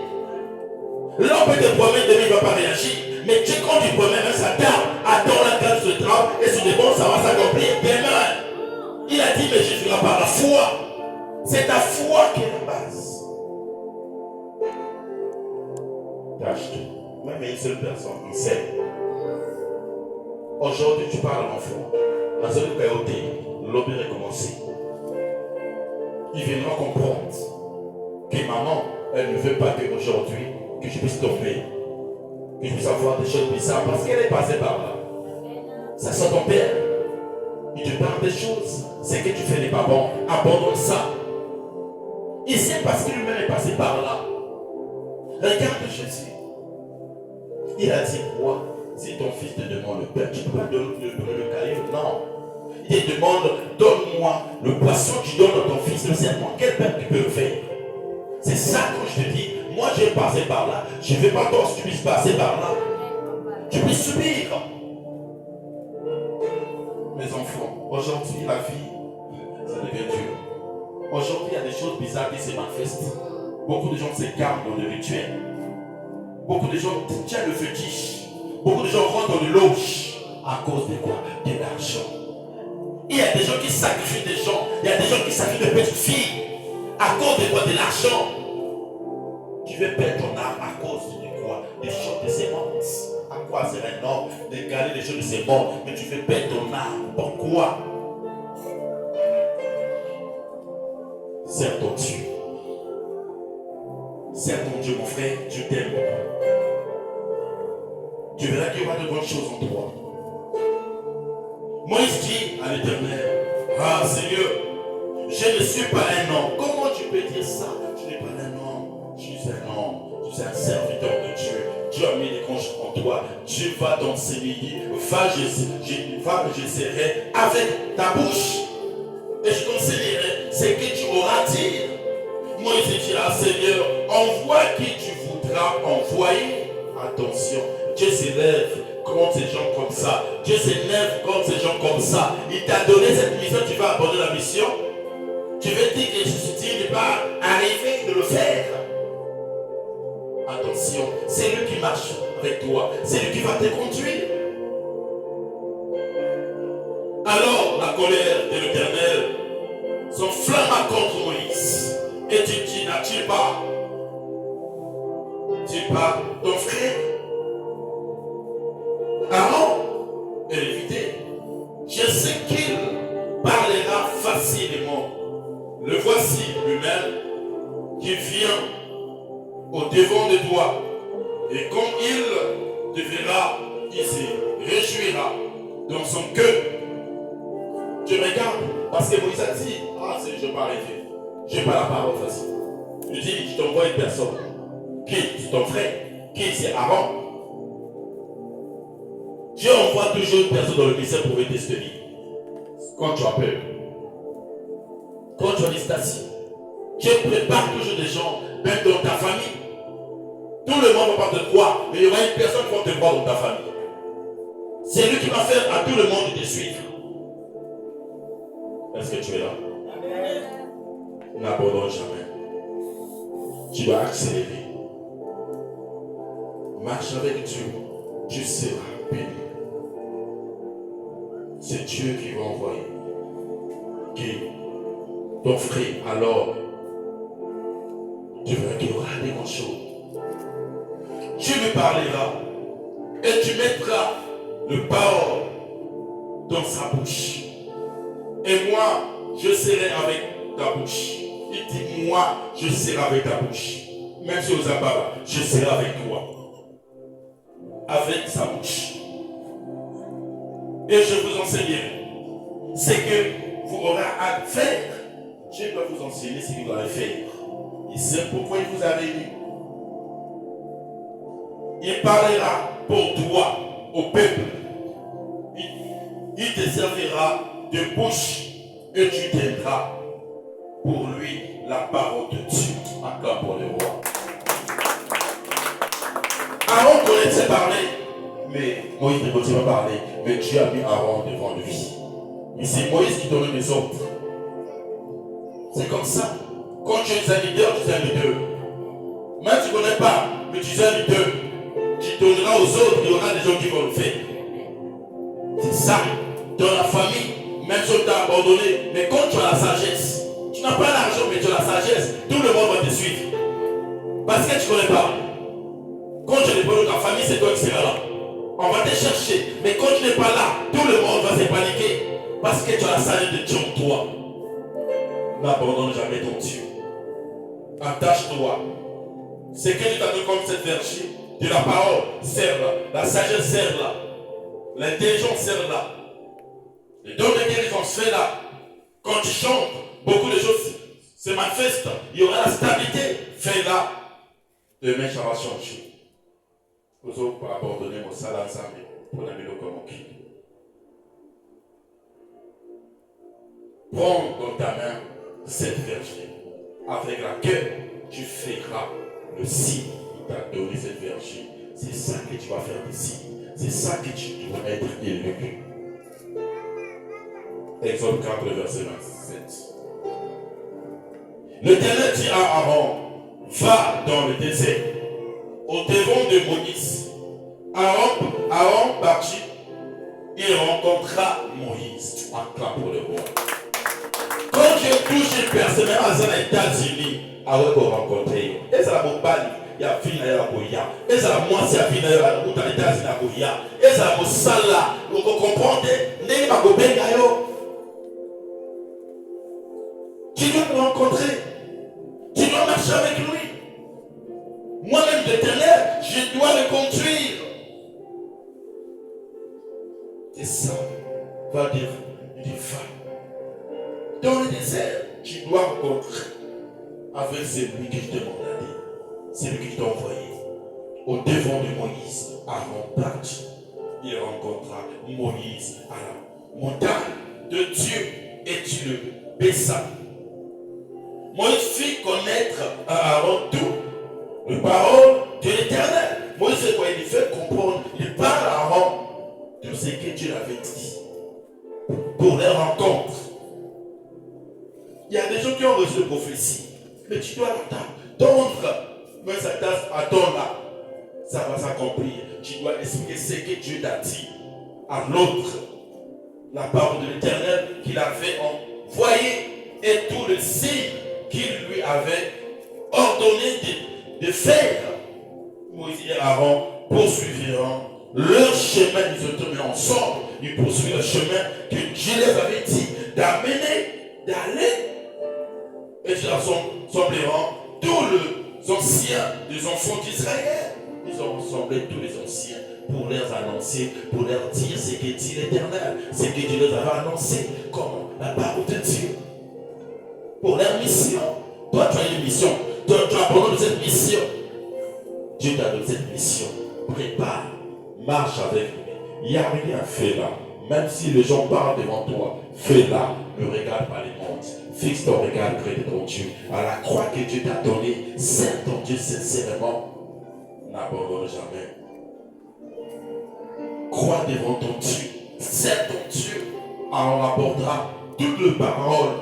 L'homme peut te promettre demain, il ne va pas réagir. Mais Dieu, quand il promet, même sa table, attends la grâce de travail et sur des bons, ça va s'accomplir demain. Il a dit, mais je ferai par la foi. C'est ta foi qui est la base. Tâche tout. Même une seule personne, il sait. Aujourd'hui, tu parles à l'enfant. La seule coyote, l'homme est recommencé. Il viendra comprendre que maman, elle ne veut pas qu'aujourd'hui, que je puisse tomber. Que je puisse avoir des choses bizarres parce qu'elle est passée par là. Ça sent ton père. Il te parle des choses. Ce que tu fais n'est pas bon. Abandonne ça. Il sait parce qu'il lui-même est passé par là. Regarde Jésus. Il a dit quoi? Si ton fils te demande le pain, tu ne peux pas donner le caillou. Non. Il te demande, donne-moi le poisson que tu donnes à ton fils, le serpent. Quel pain tu peux le faire? C'est ça que je te dis. Moi, j'ai passé par là. Je ne veux pas toi, si tu puisses passer par là. Tu peux subir. Mes enfants, aujourd'hui, la vie, ça devient dur. Aujourd'hui, il y a des choses bizarres qui se manifestent. Beaucoup de gens s'écartent dans le rituel. Beaucoup de gens tiennent le fétiche. Beaucoup de gens rentrent dans le loge. À cause de quoi? De l'argent. Il y a des gens qui sacrifient des gens. Il y a des gens qui sacrifient de petites filles. À cause de quoi? De l'argent. Tu veux perdre ton âme à cause de quoi? Des choses de sémence. À quoi sert un homme de garder des choses de sémence? Mais tu veux perdre ton âme. Pourquoi? Sers ton Dieu. Sers ton Dieu, mon frère. Je t'aime beaucoup. Tu verras qu'il y aura de bonnes choses en toi. Moïse dit à l'Éternel, ah Seigneur, je ne suis pas un homme. Comment tu peux dire ça? Je n'ai pas un homme. Je suis un homme. Je suis un serviteur de Dieu. Dieu a mis des conches en toi. Dieu va t'enseigner. Va, je serai avec ta bouche. Et je t'enseignerai ce que tu auras à dire. Moïse dit, ah Seigneur, envoie qui tu voudras envoyer. Attention, Dieu s'élève contre ces gens comme ça. Dieu s'élève contre ces gens comme ça. Il t'a donné cette mission, tu vas abandonner la mission. Tu veux dire que tu n'es pas arrivé de le faire. Attention, c'est lui qui marche avec toi. C'est lui qui va te conduire. Alors la colère de l'Éternel s'enflamma contre Moïse. Et tu dis, n'as-tu pas ton frère Aaron est l'évité. Je sais qu'il parlera facilement. Le voici lui-même qui vient au-devant de toi. Et quand il te verra, il se réjouira dans son cœur. Tu regardes, parce que Moïse a dit, ah c'est je vais pas arriver. Je n'ai pas la parole facile. Je dis, je t'envoie une personne. Qui? C'est ton frère. Qui? C'est Aaron. Dieu envoie toujours une personne dans le ministère pour aider cette vie. Quand tu as peur. Quand tu as des stations. Dieu prépare toujours des gens, même dans ta famille. Tout le monde ne va pas te croire, mais il y aura une personne qui va te croire dans ta famille. C'est lui qui va faire à tout le monde de te suivre. Est-ce que tu es là? N'abandonne jamais. Tu dois accélérer. Marche avec Dieu. Tu seras béni. C'est Dieu qui va envoyer. Qui? Ton frère. Alors, tu verras qu'il y aura des grandes choses. tu me parleras et tu mettras le parole dans sa bouche. Et moi, je serai avec ta bouche. Il dit, moi, je serai avec ta bouche. Même si aux abats, je serai avec toi. Avec sa bouche. Et je vous enseignerai ce que vous aurez à faire. Je dois vous enseigner ce que vous allez faire. Il sait pourquoi il vous a réunis. Il parlera pour toi au peuple. Il te servira de bouche et tu tiendras pour lui la parole de Dieu. Acclame pour le roi. Aaron connaissait parler, mais Moïse ne continuait pas parler. Mais Dieu a mis Aaron devant lui. Mais c'est Moïse qui donnait les ordres. C'est comme ça. Quand tu es un leader, tu es un leader. Même si tu ne connais pas, mais tu es un leader. Tu donneras aux autres, il y aura des gens qui vont le faire. C'est ça. Dans la famille, même si on t'a abandonné, mais quand tu as la sagesse, tu n'as pas l'argent, mais tu as la sagesse, tout le monde va te suivre. Parce que tu ne connais pas. Quand tu n'es pas dans ta famille, c'est toi qui seras là. On va te chercher. Mais quand tu n'es pas là, tout le monde va se paniquer. Parce que tu as la sagesse de Dieu en toi. N'abandonne jamais ton Dieu. Attache-toi. Ce que Dieu t'a donné comme cette vertu, de la parole, serre là. La sagesse serre là. L'intelligence serre là. Les dons de guérison se fait là. Quand tu chantes, beaucoup de choses se manifestent. Il y aura la stabilité. Fais là. Demain, ça va changer. Vous autres, pour abandonner mon salaire ensemble pour la mélodie comme qui. Prends dans ta main cette verge avec laquelle tu feras le signe qui t'a donné cette verge. C'est ça que tu vas faire ici. C'est ça que tu dois être élu. Exode 4, verset 27. L'Éternel dit à Aaron, va dans le désert, au devant de Moïse. Aaron partit, il rencontra Moïse. Acclame pour le roi. Quand je touche une personne, même aux États-Unis, avec vous rencontrer, et ça la mobile, il y a fini à la Goya, et ça la moitié à fini à la route à l'États-Unis à Goya, et ça la sala, vous comprenez, n'est pas go bengayo. Tu dois me rencontrer, tu dois marcher avec lui. Moi-même l'Éternel, je dois le conduire. Et ça va dire, il dit, va. Dans le désert, tu dois rencontrer avec celui que je t'ai mandaté, celui que je t'ai envoyé. Au devant de Moïse, Aaron partit. Il rencontra Moïse à la montagne de Dieu et tu le baissa. Moïse fit connaître à Aaron tout le parole de l'Éternel. Moïse, quand il fait comprendre, il parle à Aaron tout ce que Dieu l'avait dit pour les rencontres. Il y a des gens qui ont reçu la prophétie, mais tu dois l'attendre. Mais ça attends là, ça va s'accomplir. Tu dois expliquer ce que Dieu t'a dit à l'autre. La parole de l'Éternel qu'il avait envoyé et tout le signe qu'il lui avait ordonné de faire. Moïse et Aaron poursuiviront leur chemin. Ils se tenaient ensemble. Ils poursuivirent le chemin que Dieu les avait dit d'amener, d'aller. Et ils rassembleront tous les anciens des enfants d'Israël. Ils ont rassemblé tous les anciens pour leur annoncer, pour leur dire ce que dit l'Éternel, ce que Dieu leur avait annoncé, comme la parole de Dieu. Pour leur mission. Toi, tu as une mission. Toi, tu as besoin de cette mission. Dieu t'a donné cette mission. Prépare, marche avec lui. Il n'y a rien à faire là. Même si les gens parlent devant toi, fais-la. Ne regarde pas les mondes. Fixe ton regard près de ton Dieu. À la croix que Dieu t'a donnée, sers ton Dieu sincèrement. N'abandonne jamais. Crois devant ton Dieu. Sers ton Dieu. Alors on apportera toutes les paroles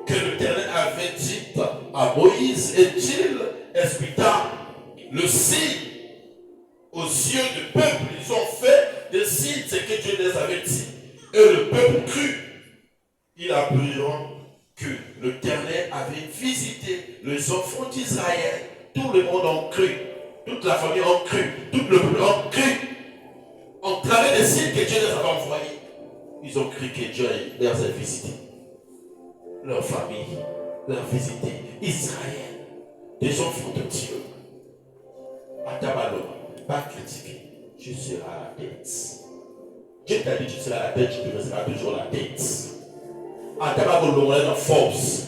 que l'Éternel avait dites à Moïse et il expliqua le signe aux yeux du peuple. Ils ont fait des signes, ce que Dieu les avait dit. Et le peuple crut. Ils appriront que l'Éternel avait visité les enfants d'Israël. Tout le monde en cru. toute la famille ont cru, tout le peuple ont cru. En travers des signes que Dieu les avait envoyés, ils ont cru que Dieu les a visités. Leur famille, leur visité Israël, des enfants de Dieu. Atabalo, pas critiquer, tu seras à la tête. Dieu t'a dit tu seras à la tête, tu resteras toujours à la tête. Atabalo, l'on est dans force.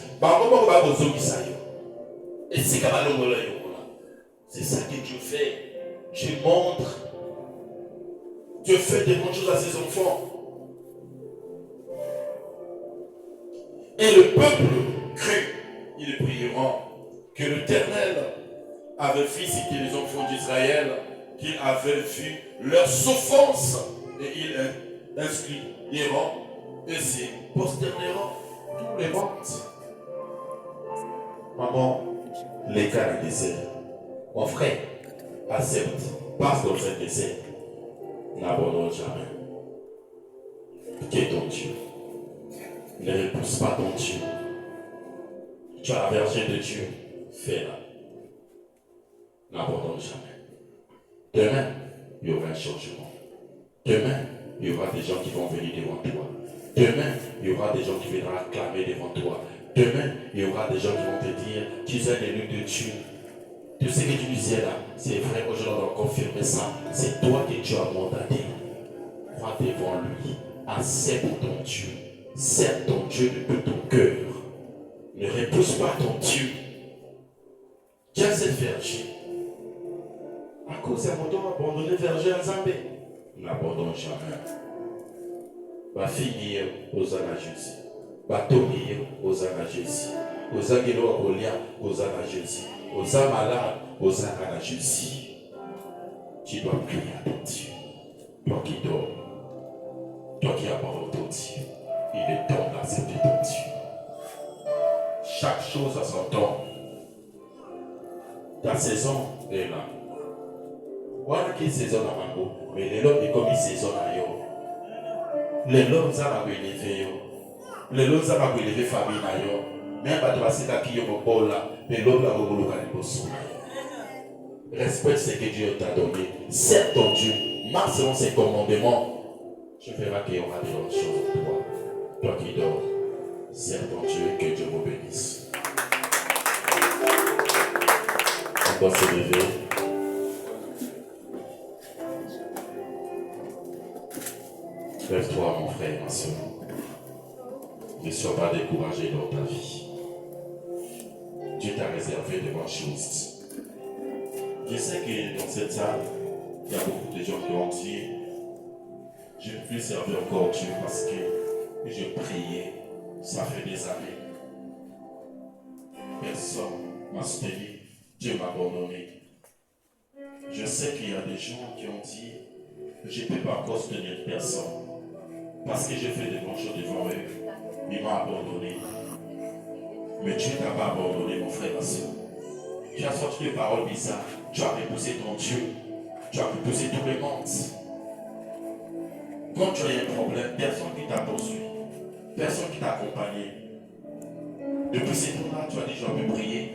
Et c'est c'est ça que Dieu fait. Dieu montre. Dieu fait des bonnes choses à ses enfants. Et le peuple crut, ils prieront que l'Éternel avait visité les enfants d'Israël, qu'il avait vu leur souffrance, et ils inscriront et se prosterneront tous les mondes. Maman, les cas du désert. Mon frère, accepte, passe dans ce désert. N'abandonne jamais. Qui est ton Dieu? Ne repousse pas ton Dieu. Tu as la verge de Dieu. Fais-la. N'abandonne jamais. Demain, il y aura un changement. Demain, il y aura des gens qui vont venir devant toi. Demain, il y aura des gens qui viendront acclamer devant toi. Demain, il y aura des gens qui vont te dire, tu es l'élu de Dieu. Tout ce que tu disais là, c'est vrai, aujourd'hui on va confirmer ça. C'est toi que Dieu a mandaté. Crois devant lui. Accepte ton Dieu. Serre ton Dieu de tout ton cœur. Ne repousse pas ton Dieu. Tiens cette verge. À cause d'un moto abandonné verger en Zambé. N'abandonne jamais. Va finir aux ânes à Jésus. Va tomber aux ânes à Jésus. Aux ânes à Goliath, aux ânes à Jésus. Aux ânes malades, aux ânes à Jésus. Tu dois prier à ton Dieu. Toi qui dors. Toi qui abandonnes ton Dieu. Il est temps d'accepter ton Dieu. Chaque chose a son temps. Ta saison est là. Voilà qui est saison à Mango. Mais les lots est comme une saison à Yo. Les lots ça va élever Yo. Les lots ça va élever famille na Yo. Même pas de passer à qui Yo Bola. Mais l'homme là va vous le respecte ce que Dieu t'a donné. Serre ton Dieu. Marche selon ses commandements. Tu verras qu'il y aura des bonnes choses en toi. Toi qui dors, serre ton Dieu et que Dieu vous bénisse. On doit se lever. Lève-toi, mon frère et ma soeur. Ne sois pas découragé dans ta vie. Dieu t'a réservé de bonnes choses. Je sais que dans cette salle, il y a beaucoup de gens qui ont dit je ne peux servir encore Dieu parce que je priais, ça fait des années. Personne m'a soutenu, Dieu m'a abandonné. Je sais qu'il y a des gens qui ont dit je ne peux pas encore soutenir personne parce que j'ai fait des bonnes choses devant eux. Il m'a abandonné. Mais Dieu ne t'a pas abandonné, mon frère, ma soeur. Tu as sorti des paroles bizarres, tu as repoussé ton Dieu, tu as repoussé tous les mondes. Quand tu as un problème, personne qui t'a poursuivi, personne qui t'a accompagné. Depuis ces temps-là, tu as dit, je vais prier,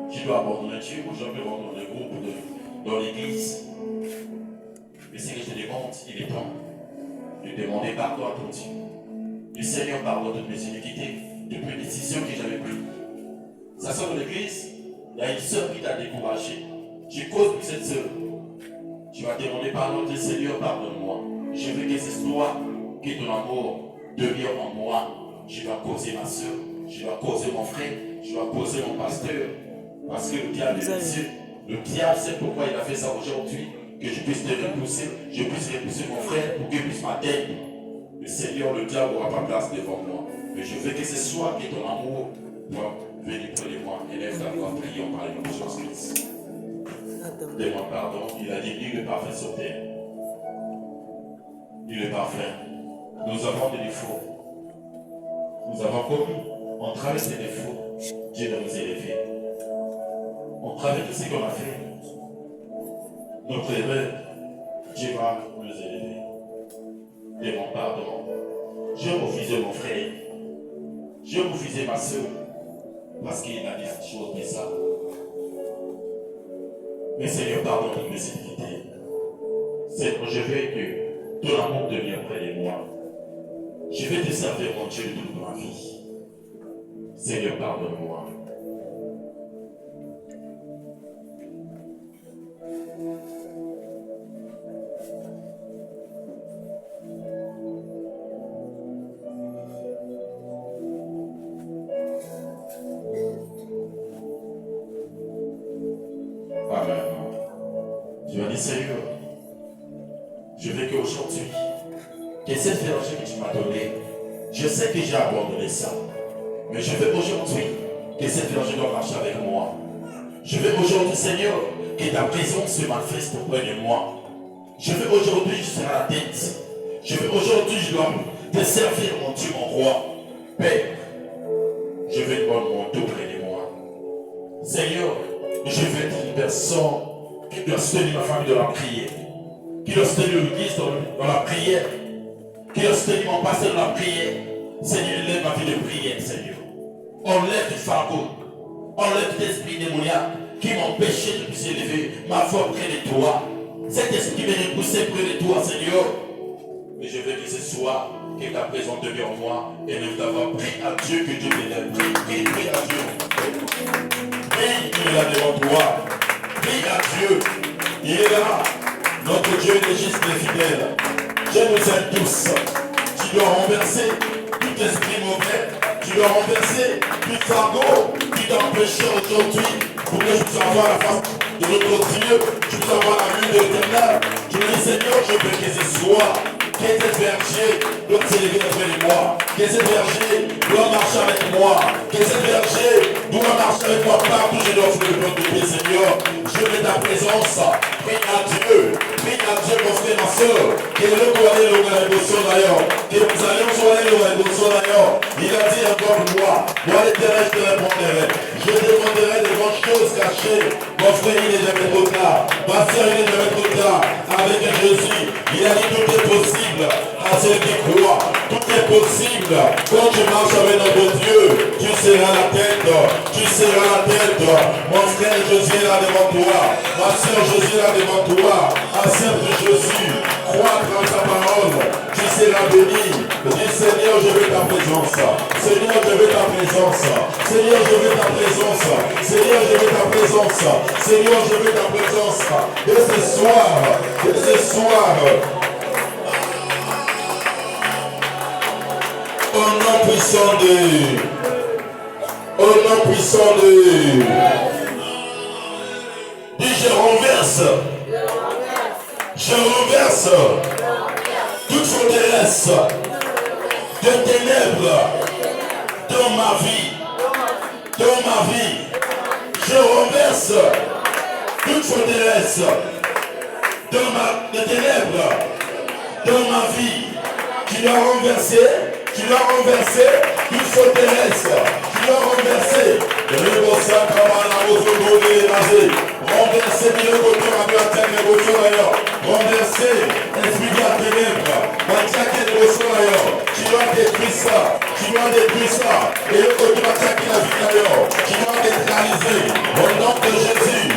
je dois abandonner Dieu ou je vais abandonner le groupe dans l'église. Mais ce que je te demande, il est temps de demander pardon à ton Dieu. Le Seigneur pardonne toutes mes iniquités, toutes mes décisions que j'avais prises. Ça sort de l'église, il y a une sœur qui t'a découragé. Je cause pour cette sœur. Tu vas demander pardon, Dieu Seigneur, pardonne-moi. Je veux que ce soit que ton amour devienne en moi. Je vais causer ma soeur, je vais causer mon frère, je vais causer mon pasteur. Parce que le diable est vicieux. Le diable sait pourquoi il a fait ça aujourd'hui. Que je puisse te repousser, je puisse repousser mon frère pour qu'il puisse m'atteindre. Le Seigneur, le diable n'aura pas place devant moi. Mais je veux que ce soit que ton amour va venir près de moi. Élève ta voix, prions par les noms de Jésus-Christ. Demande pardon, il a dit nul n'est parfait sur terre. Il est parfait. Nous avons des défauts. Nous avons commis. On travers ces défauts. Dieu va nous élever. On travers tout ce qu'on a fait. Notre erreur. Dieu va nous élever. Demande pardon. Je refusais mon frère. Je refusais ma soeur. Parce qu'il a dit des choses bizarres. Et Seigneur, pardonne toutes mes iniquités. Seigneur, je veux que ton amour devienne près de moi. Je vais te servir, mon Dieu, de toute ma vie. Seigneur, pardonne-moi. Amen. Tu vas dire, Seigneur, je veux qu'aujourd'hui, que cette verge que tu m'as donnée, je sais que j'ai abandonné ça. Mais je veux aujourd'hui que cette verge doit marcher avec moi. Je veux aujourd'hui, Seigneur, que ta présence se manifeste auprès de moi. Je veux aujourd'hui, je serai la tête. Je veux aujourd'hui, je dois te servir, mon Dieu, mon roi. Père, je veux une bonne montre auprès de moi. Seigneur, je veux être une personne qui doit soutenir ma famille dans la prière, qui doit soutenir l'église dans la prière, qui doit soutenir mon pasteur dans la prière. Seigneur, lève ma vie de prière, Seigneur. Enlève du fardeau, enlève cet esprit démoniaque qui m'empêchait de puisse élever ma foi près de toi. Cet esprit qui me repoussait près de toi, Seigneur. Mais je veux que ce soir, que ta présence devienne en moi et ne d'avoir pris à Dieu que Dieu t'élève. Prie à Dieu. Prie, il est là devant toi. Prie à Dieu. Il est là. Notre Dieu est juste et fidèle. Dieu nous aime tous. Tu dois renverser tout esprit mauvais. Tu dois renverser tout fardeau qui t'empêche aujourd'hui pour que je puisse avoir la face de notre Dieu. Je puisse avoir la vue de l'éternel. Je me dis, Seigneur, je veux que ce soit. Que cette berger doit s'élever auprès de moi. Que cette berger doit marcher avec moi. Que cette berger doit marcher avec moi partout. Je dois offrir le bloc de pied, Seigneur. Je veux ta présence. Prie à Dieu. Prie à Dieu, mon frère, ma soeur. Que le courrier le révolution d'ailleurs. Que vous allez au soleil le révolution d'ailleurs. Il a dit encore pour moi. Moi, l'Éternel, je te répondrai. Je te demanderai des grandes choses cachées. Mon frère, il n'est jamais trop tard. Ma soeur, il n'est jamais trop tard. Avec Jésus, il a dit tout est possible à ceux qui croient. Tout est possible. Quand tu marches avec notre Dieu, tu seras la tête. Tu seras la tête. Mon frère, Jésus est là devant toi. Ma soeur, Jésus est là devant toi. Accepte Jésus. Crois dans sa parole. Tu seras béni. Dis, Seigneur, je veux ta présence. Seigneur, je veux ta présence. Seigneur, je veux ta présence. Seigneur, je veux ta présence. Seigneur, je veux ta présence. Et ce soir, au nom puissant de, dis, je renverse toute forteresse de ténèbres dans ma vie, je renverse toute forteresse de ténèbres dans ma vie. Tu dois renverser toute forteresse. Tu dois renverser. Renverser, renverser, esprit de la ténèbre. Tu dois détruire ça. Et le côté va attaquer la vie d'ailleurs. Tu dois neutraliser. Au nom de Jésus.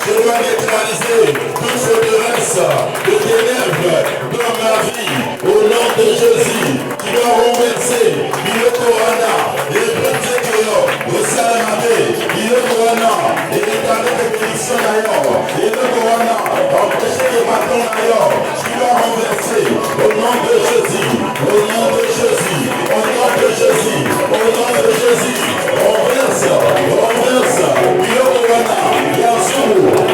Je dois neutraliser toute forteresse de ténèbres dans ma vie. Au nom de Jésus, tu dois renverser le Corana, et le Pentecôte, au Salamabé, le Corana, et l'état de bénédiction d'ailleurs, et le Corana, empêcher les bâtons d'ailleurs, tu dois renverser au nom de Jésus, renverse, le Corana, Yazou,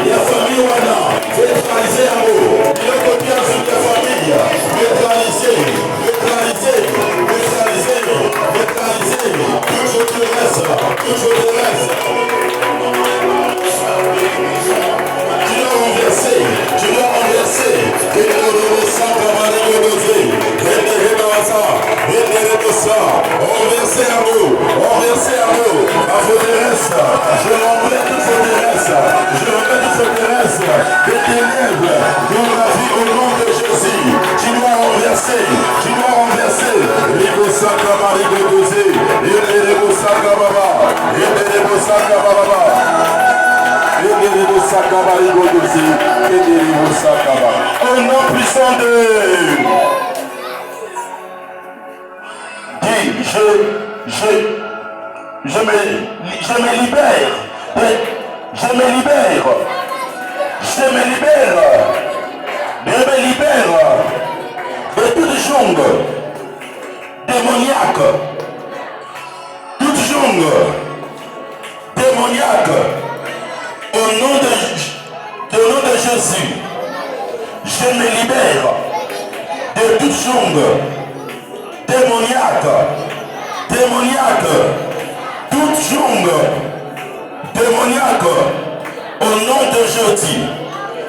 la famille Wana, neutraliser l'amour, le côté Yazou de la famille, neutraliser, toute forteresse. Tu dois renverser, et le sang va renverser à nous, la forteresse, je remets toute forteresse, des ténèbres, dans la vie au nom de Jésus, tu dois renverser, les beaux sacs à Marie de Gosé, et les beaux Au nom puissant de... Dis, je me libère. Je me libère de toute jongue démoniaque. Toute jongue démoniaque. Au nom de Jésus, je me libère de toute jongue démoniaque. Toute jongue démoniaque. Au nom de Jésus,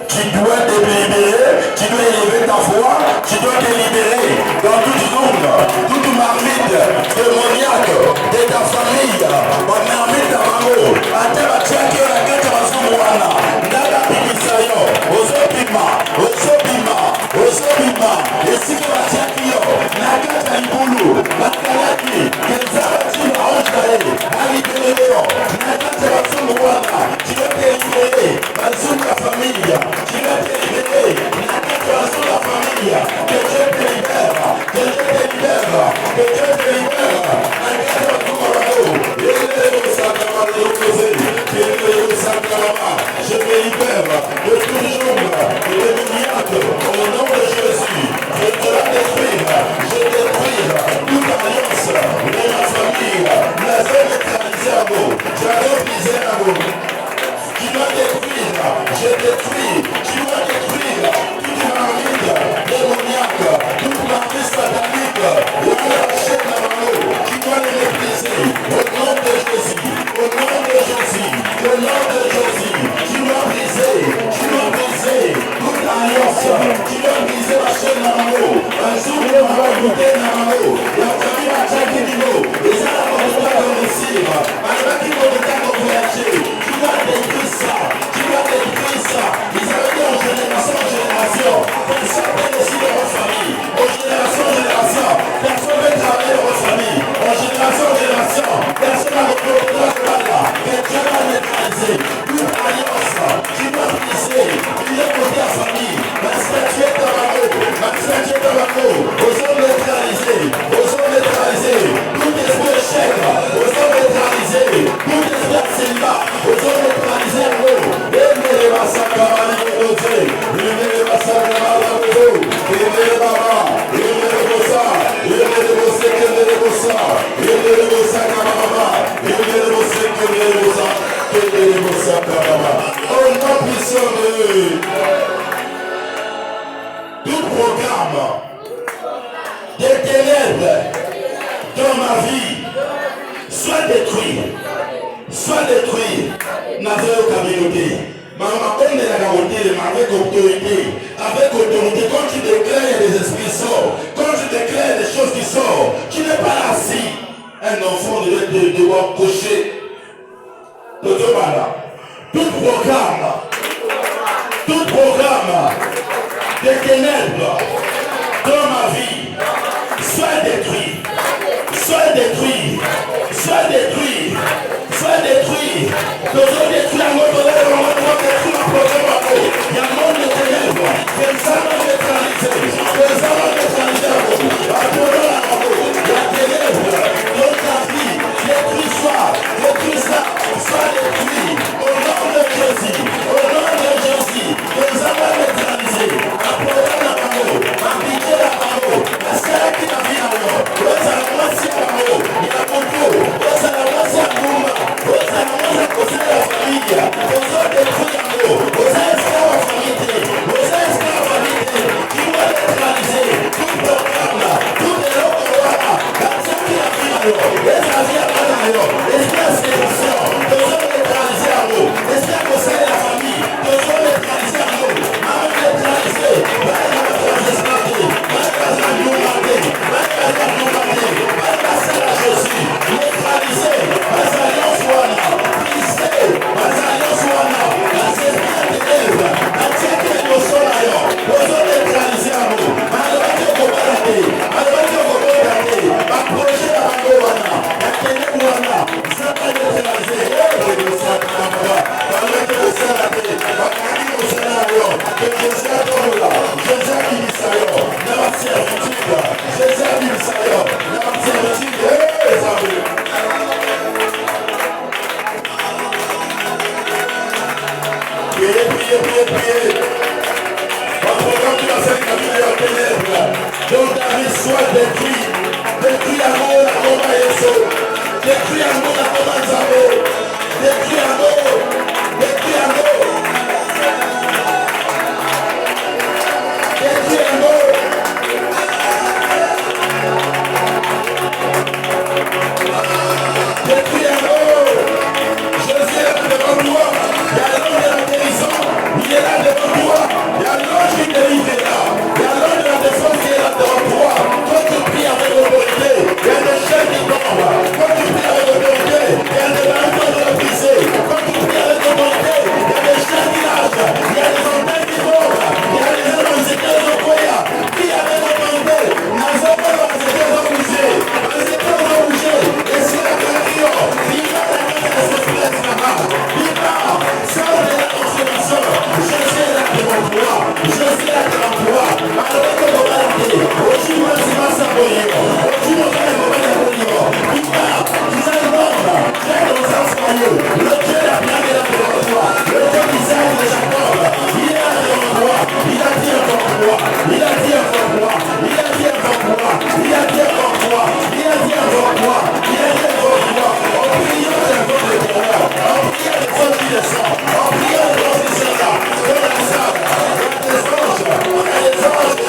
tu dois te libérer, tu dois élever ta foi, tu dois te libérer dans toute jongue, toute marmite démoniaque de ta famille, marmite à Mamo, à terre à Tchaki, à la Kata Mazumwana, Nada Pibisayo, Ozobima, et si tu vas Tchakio, Nakata Ibulu, Nakalaki, Kenzabati, Aonjae, Alibeleo, Nakata Mazumwana, tu dois te libérer, Mazum la famille, tu dois te libérer, Nakata Mazum la famille, que Dieu te libère, que Dieu te libère, que Dieu te libère, Nakata Mazumwana, je me libère de tout jour démoniaque au nom de Jésus. Je te la détruire, je détruire toute alliance de ma famille. La zone neutralisée à vous, j'allais briser à vous. Tu dois détruire, je détruis, tu dois détruire toute marmite démoniaque, toute marmite satanique, la chaîne à l'eau, tu dois les mépriser au nom de Jésus, au nom de Jésus, au nom de Jésus, tu dois briser toute alliance, tu dois briser la chaîne à l'eau, un jour de ma volonté à l'eau, la famille à chaque niveau, et ça la volonté de réussir, avec qui volonté de voyager, tu dois détruire ça, ils avaient dit en génération, personne ne décide de votre famille, en génération, personne ne travaille dans votre famille, en génération, personne n'a repris au place de là, mais Dieu va neutraliser, toute alliance, tu dois briser, il est côté à famille, ma statue est dans la peau, aux hommes neutralisés, tout esprit échec, aux hommes neutralisés, tout esprit célibat, aux hommes neutralisés à l'eau, tout programme des ténèbres dans ma vie soit détruit dans notre communauté. Maman, comme de la communauté, avec autorité, quand tu déclares, il y a des esprits sortent. Quand tu déclares des choses qui sortent, tu n'es pas assis. Un enfant devait devoir cocher. Tout programme des ténèbres dans ma vie soit détruit. Nous avons détruit la mode de l'air, on va détruire la programme. Il y a un monde de ténèbres. Les armes neutralisées. La ténèbres, dans ta vie, détruis ça. Soit détruit. Au nom de Jésus. Les armes neutralisées. La programme à Paro. Appliquer la Paro. La serre qui n'a rien à voir. Vous allez moitié à Paro. Il y a beaucoup. Vous allez moitié à Gouma. Vous allez moitié à Conseil de la famille. Vous allez détruire. priez. Votre programme qui va s'établir en ténèbres. Donc David soit détruit. Détruit à mort la combat Yeso. Détruit à mort la combat Zabo. Détruit à mort. Détruit à mort. Détruit à mort. Détruit à mort. Jésus est là devant toi. Il y a l'homme de la guérison. Il est là devant toi. Il y a l'ange qui délivre là. Il y a l'homme de la défense qui est là devant toi. Quand tu pries avec l'autorité, il y a des chaînes qui tombent. Quand tu pries avec l'autorité, il y a des bâtons de la brisée. Quand tu pries avec l'autorité, il y a des chaînes qui lâchent. Il y a des antennes qui tombent. Il y a des gens qui étaient au Koya. Prie avec l'autorité. Nous avons les états ont bougé. Les états ont bougé. Et c'est la guérison. Il y a la guérison là-bas. Il y a ça de la consommation. Je sais là devant toi. Je sais là devant toi. Alors que vous allez aujourd'hui, moi, je vais s'abonner. Aujourd'hui, moi, je vais m'abonner. Il va, il a le monde. J'ai dans un soyeux. Le Dieu l'a bien là devant toi. Le Dieu d'Isaac et de Jacob. Il est là devant toi. Il a dit encore toi. Il a dit encore toi. Il a dit encore toi. Il a dit encore toi. Il a dit encore toi. Il a dit encore toi. En priant, j'ai encore le terreur. En priant, les fois qui descendent. En priant, les fois qui sont là. Dans la salle. Dans les anges. On a les anges.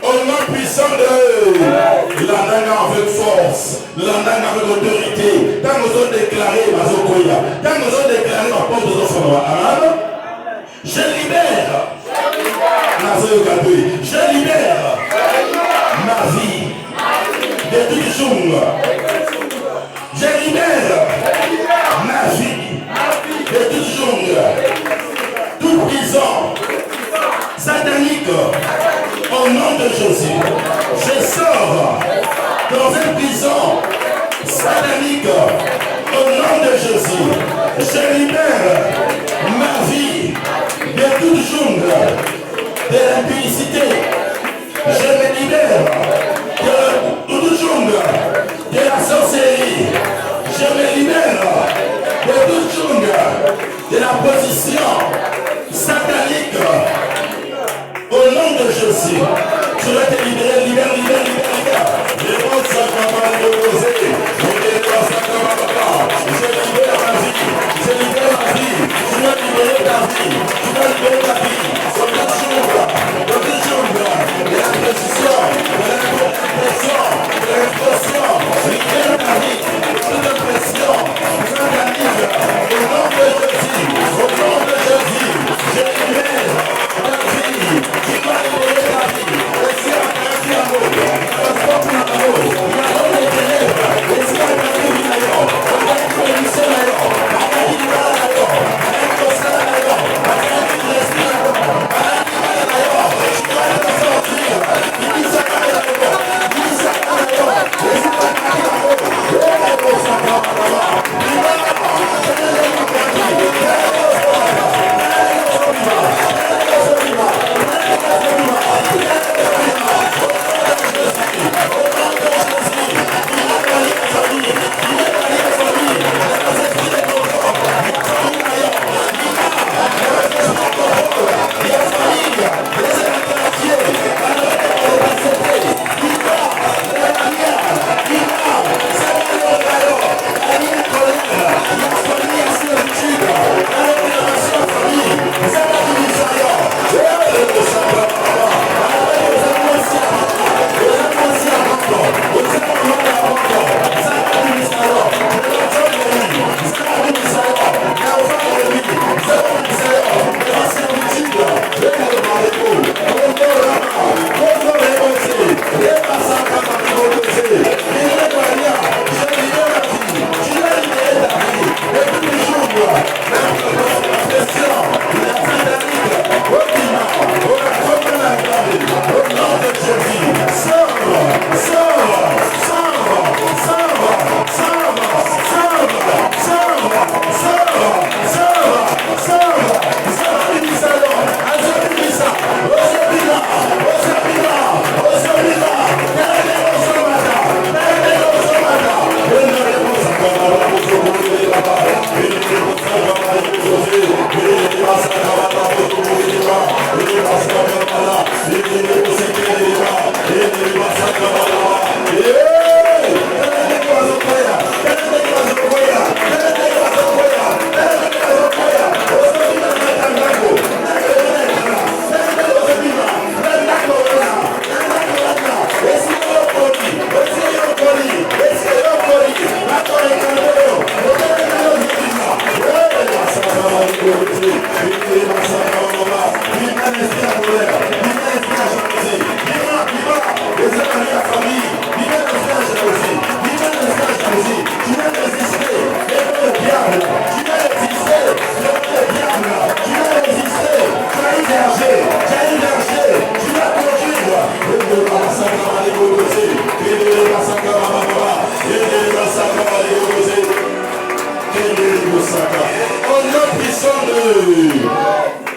Au nom puissant de l'ananga avec force, l'ananga avec autorité. Tant nous avons déclaré ma Zokoya, tant nous avons déclaré ma porte de Zofonoa. Amen. Je libère je libère ma vie de tout jour. Je libère ma vie de tout jour. Toute prison satanique au nom de Jésus. Je sors dans une prison satanique au nom de Jésus. Je libère ma vie de toute jungle, de l'impudicité. Je me libère de toute jungle, de la sorcellerie. Je me libère de toute jungle, de la position satanique. Au nom de Jésus, tu vas te libérer, libère. Les mots ça va me reposer. Je libère ma vie. Tu vas libérer ta vie. Dans le jour, de la position, de l'impression, libère ta vie. De l'impression, de l'organisme. Au nom de Jésus.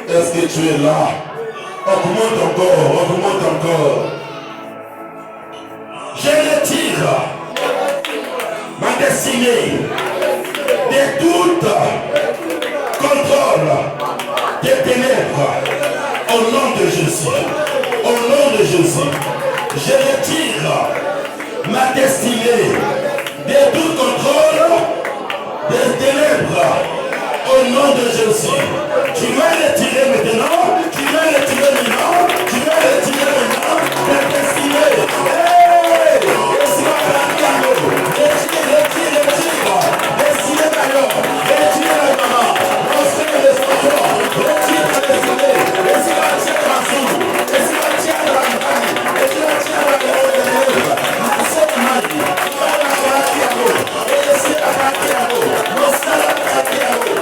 Est-ce que tu es là? Augmente encore. Je retire ma destinée de tout contrôle des ténèbres au nom de Jésus. Je retire ma destinée de tout contrôle des ténèbres au nom de Jésus. Tu vas retirer maintenant ta destinée. Hey! Destinée d'ailleurs. Retirez la maman. Retirez les enfants. Retirez ta destinée. Retirez la tienne de la sourde. Retirez la tienne de la montagne. Retirez la tienne de la ténèbre. Marcel Mali. Retirez la partie à l'eau. Monsala la partie à l'eau.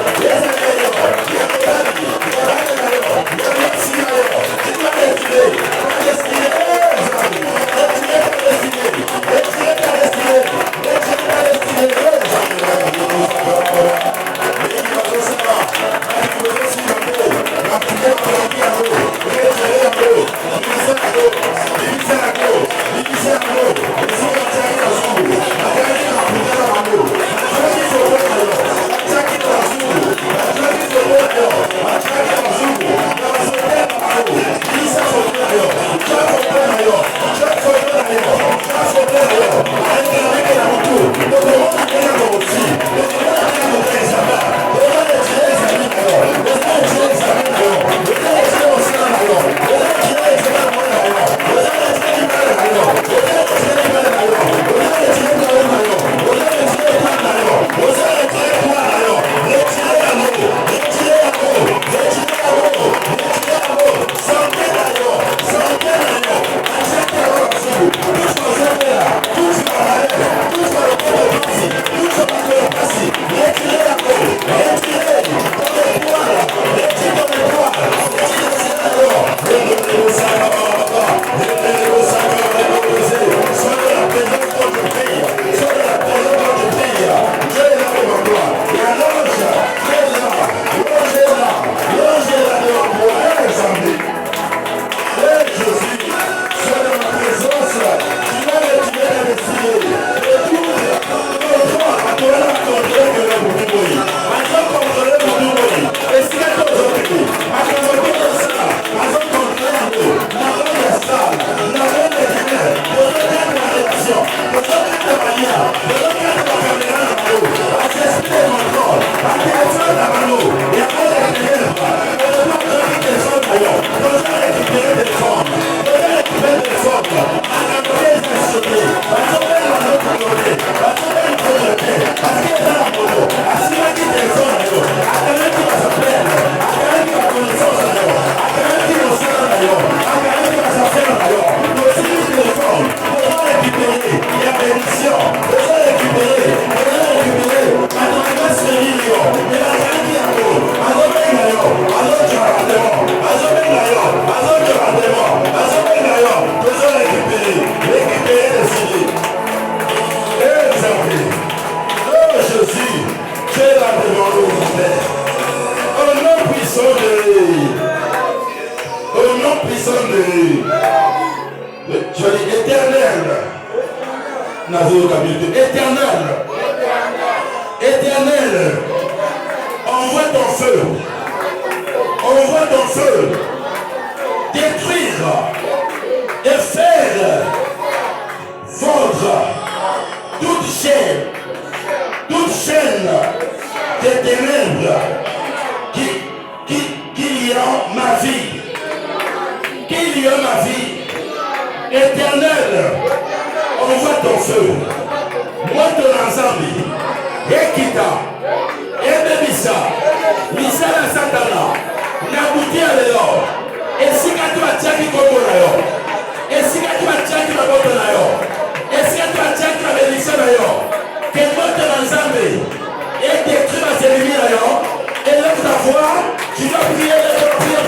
Éternel, envoie ton feu, détruire et faire fondre toute chaîne des ténèbres qui liant ma vie. Éternel, envoie ton feu. Moi de l'ensemble, Ekita, Ebebisa, Misala Satana, Nabuti Aleo, Esikatu Achaki Kobonayo, Esikatu Achaki Mabotonayo, Esikatu Achaki Mabelisanayo, que moi de l'ensemble, et détruire ma ennemis, et lève ta voix, tu vas prier.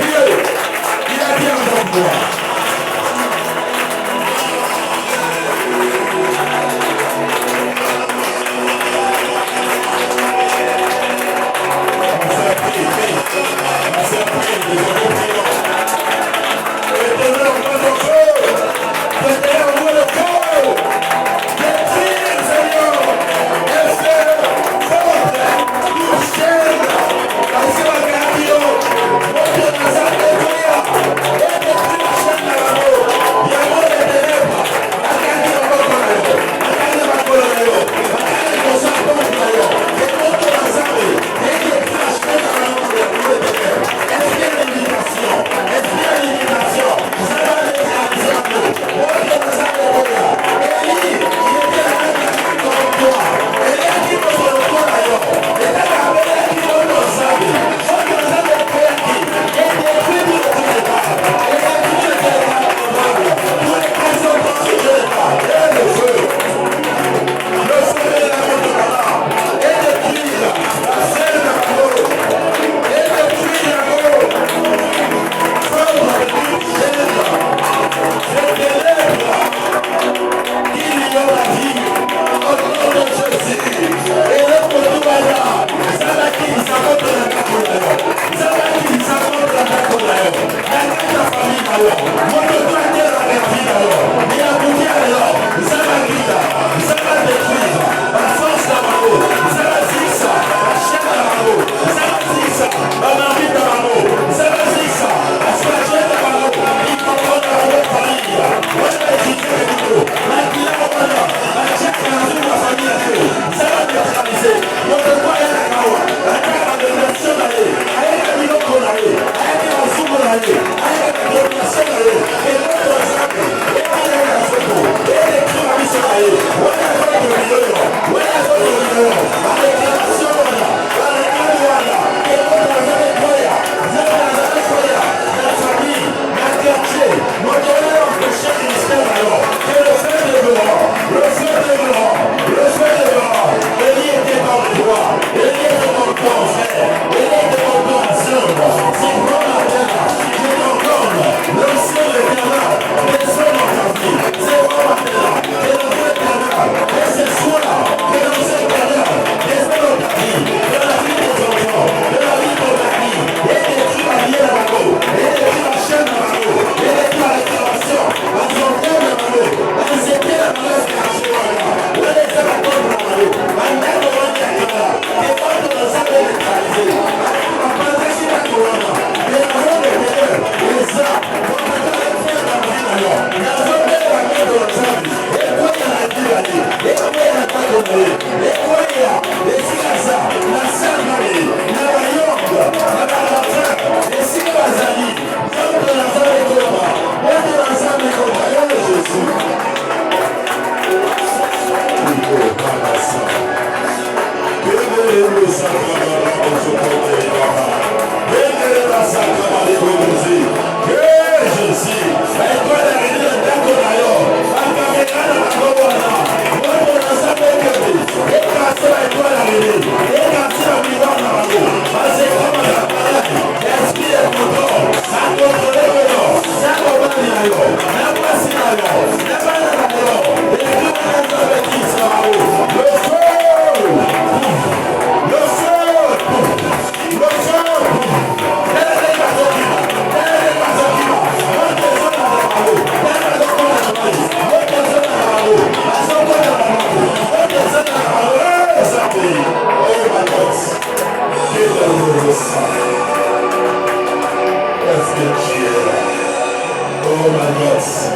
my yes.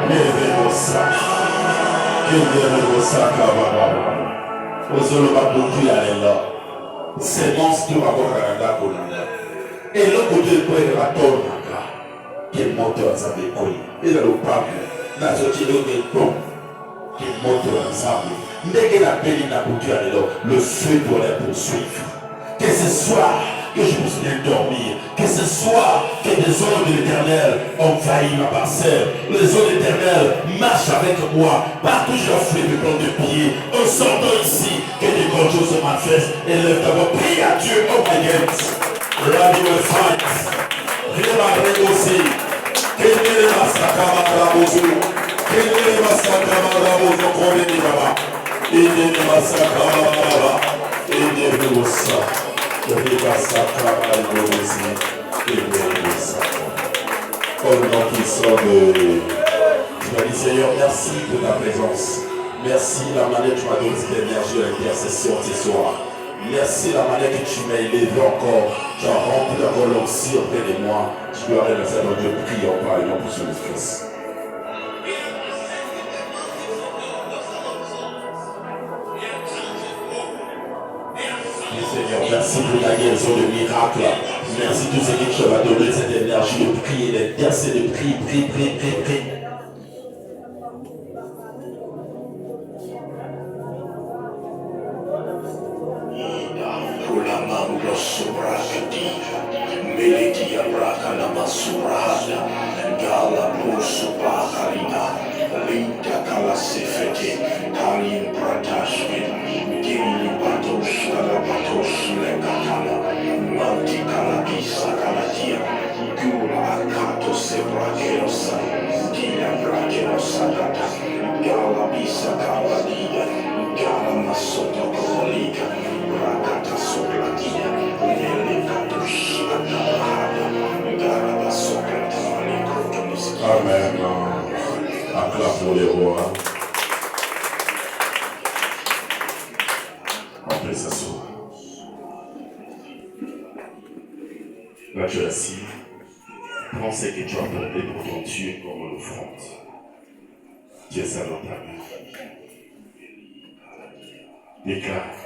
Yeremosa. Yeremosa kababa. Ozolo babuki alela. C'est monstre à Canada Colanda. Et le côté de la tornade, qui est moteur à sa bécoille. Et le pape, n'a sorti le bon, qui est moteur à sa bécoille. Dès que la peine n'a pas le feu doit les poursuivre. Que ce soit que je puisse bien dormir, que ce soit que des hommes de l'Éternel envahissent ma parcelle, les hommes de l'Éternel marchent avec moi, partout je leur fais le plan de pied, en sortant ici, que des grandes choses se manifestent, et lève ta voix, prie à Dieu, oh my God, Radio Fight, rien à négocier, que les massacres rabozo, que les massacres rabozo, qu'on est des baba, et des massacres, et des massacres. Oh nom puissant de Dieu, Seigneur, merci pour ta présence. Merci la manière que tu m'as donné cette énergie à l'intercession ce soir. Merci la manière que tu m'as élevé encore. Tu as rempli encore l'onction auprès de moi. Tu dois aller faire dans Dieu, prions par le nom pour son esprit. Seigneur, merci pour la guérison de miracle. Merci tout ce que tu vas donner cette énergie de prier, d'intercéder, de prier. Amen. Acclame pour les rois. On peut s'asseoir. Là, tu es assis. Prends ce que tu as porté pour ton Dieu comme l'offrande. Dieu ça dans ta main. Déclare.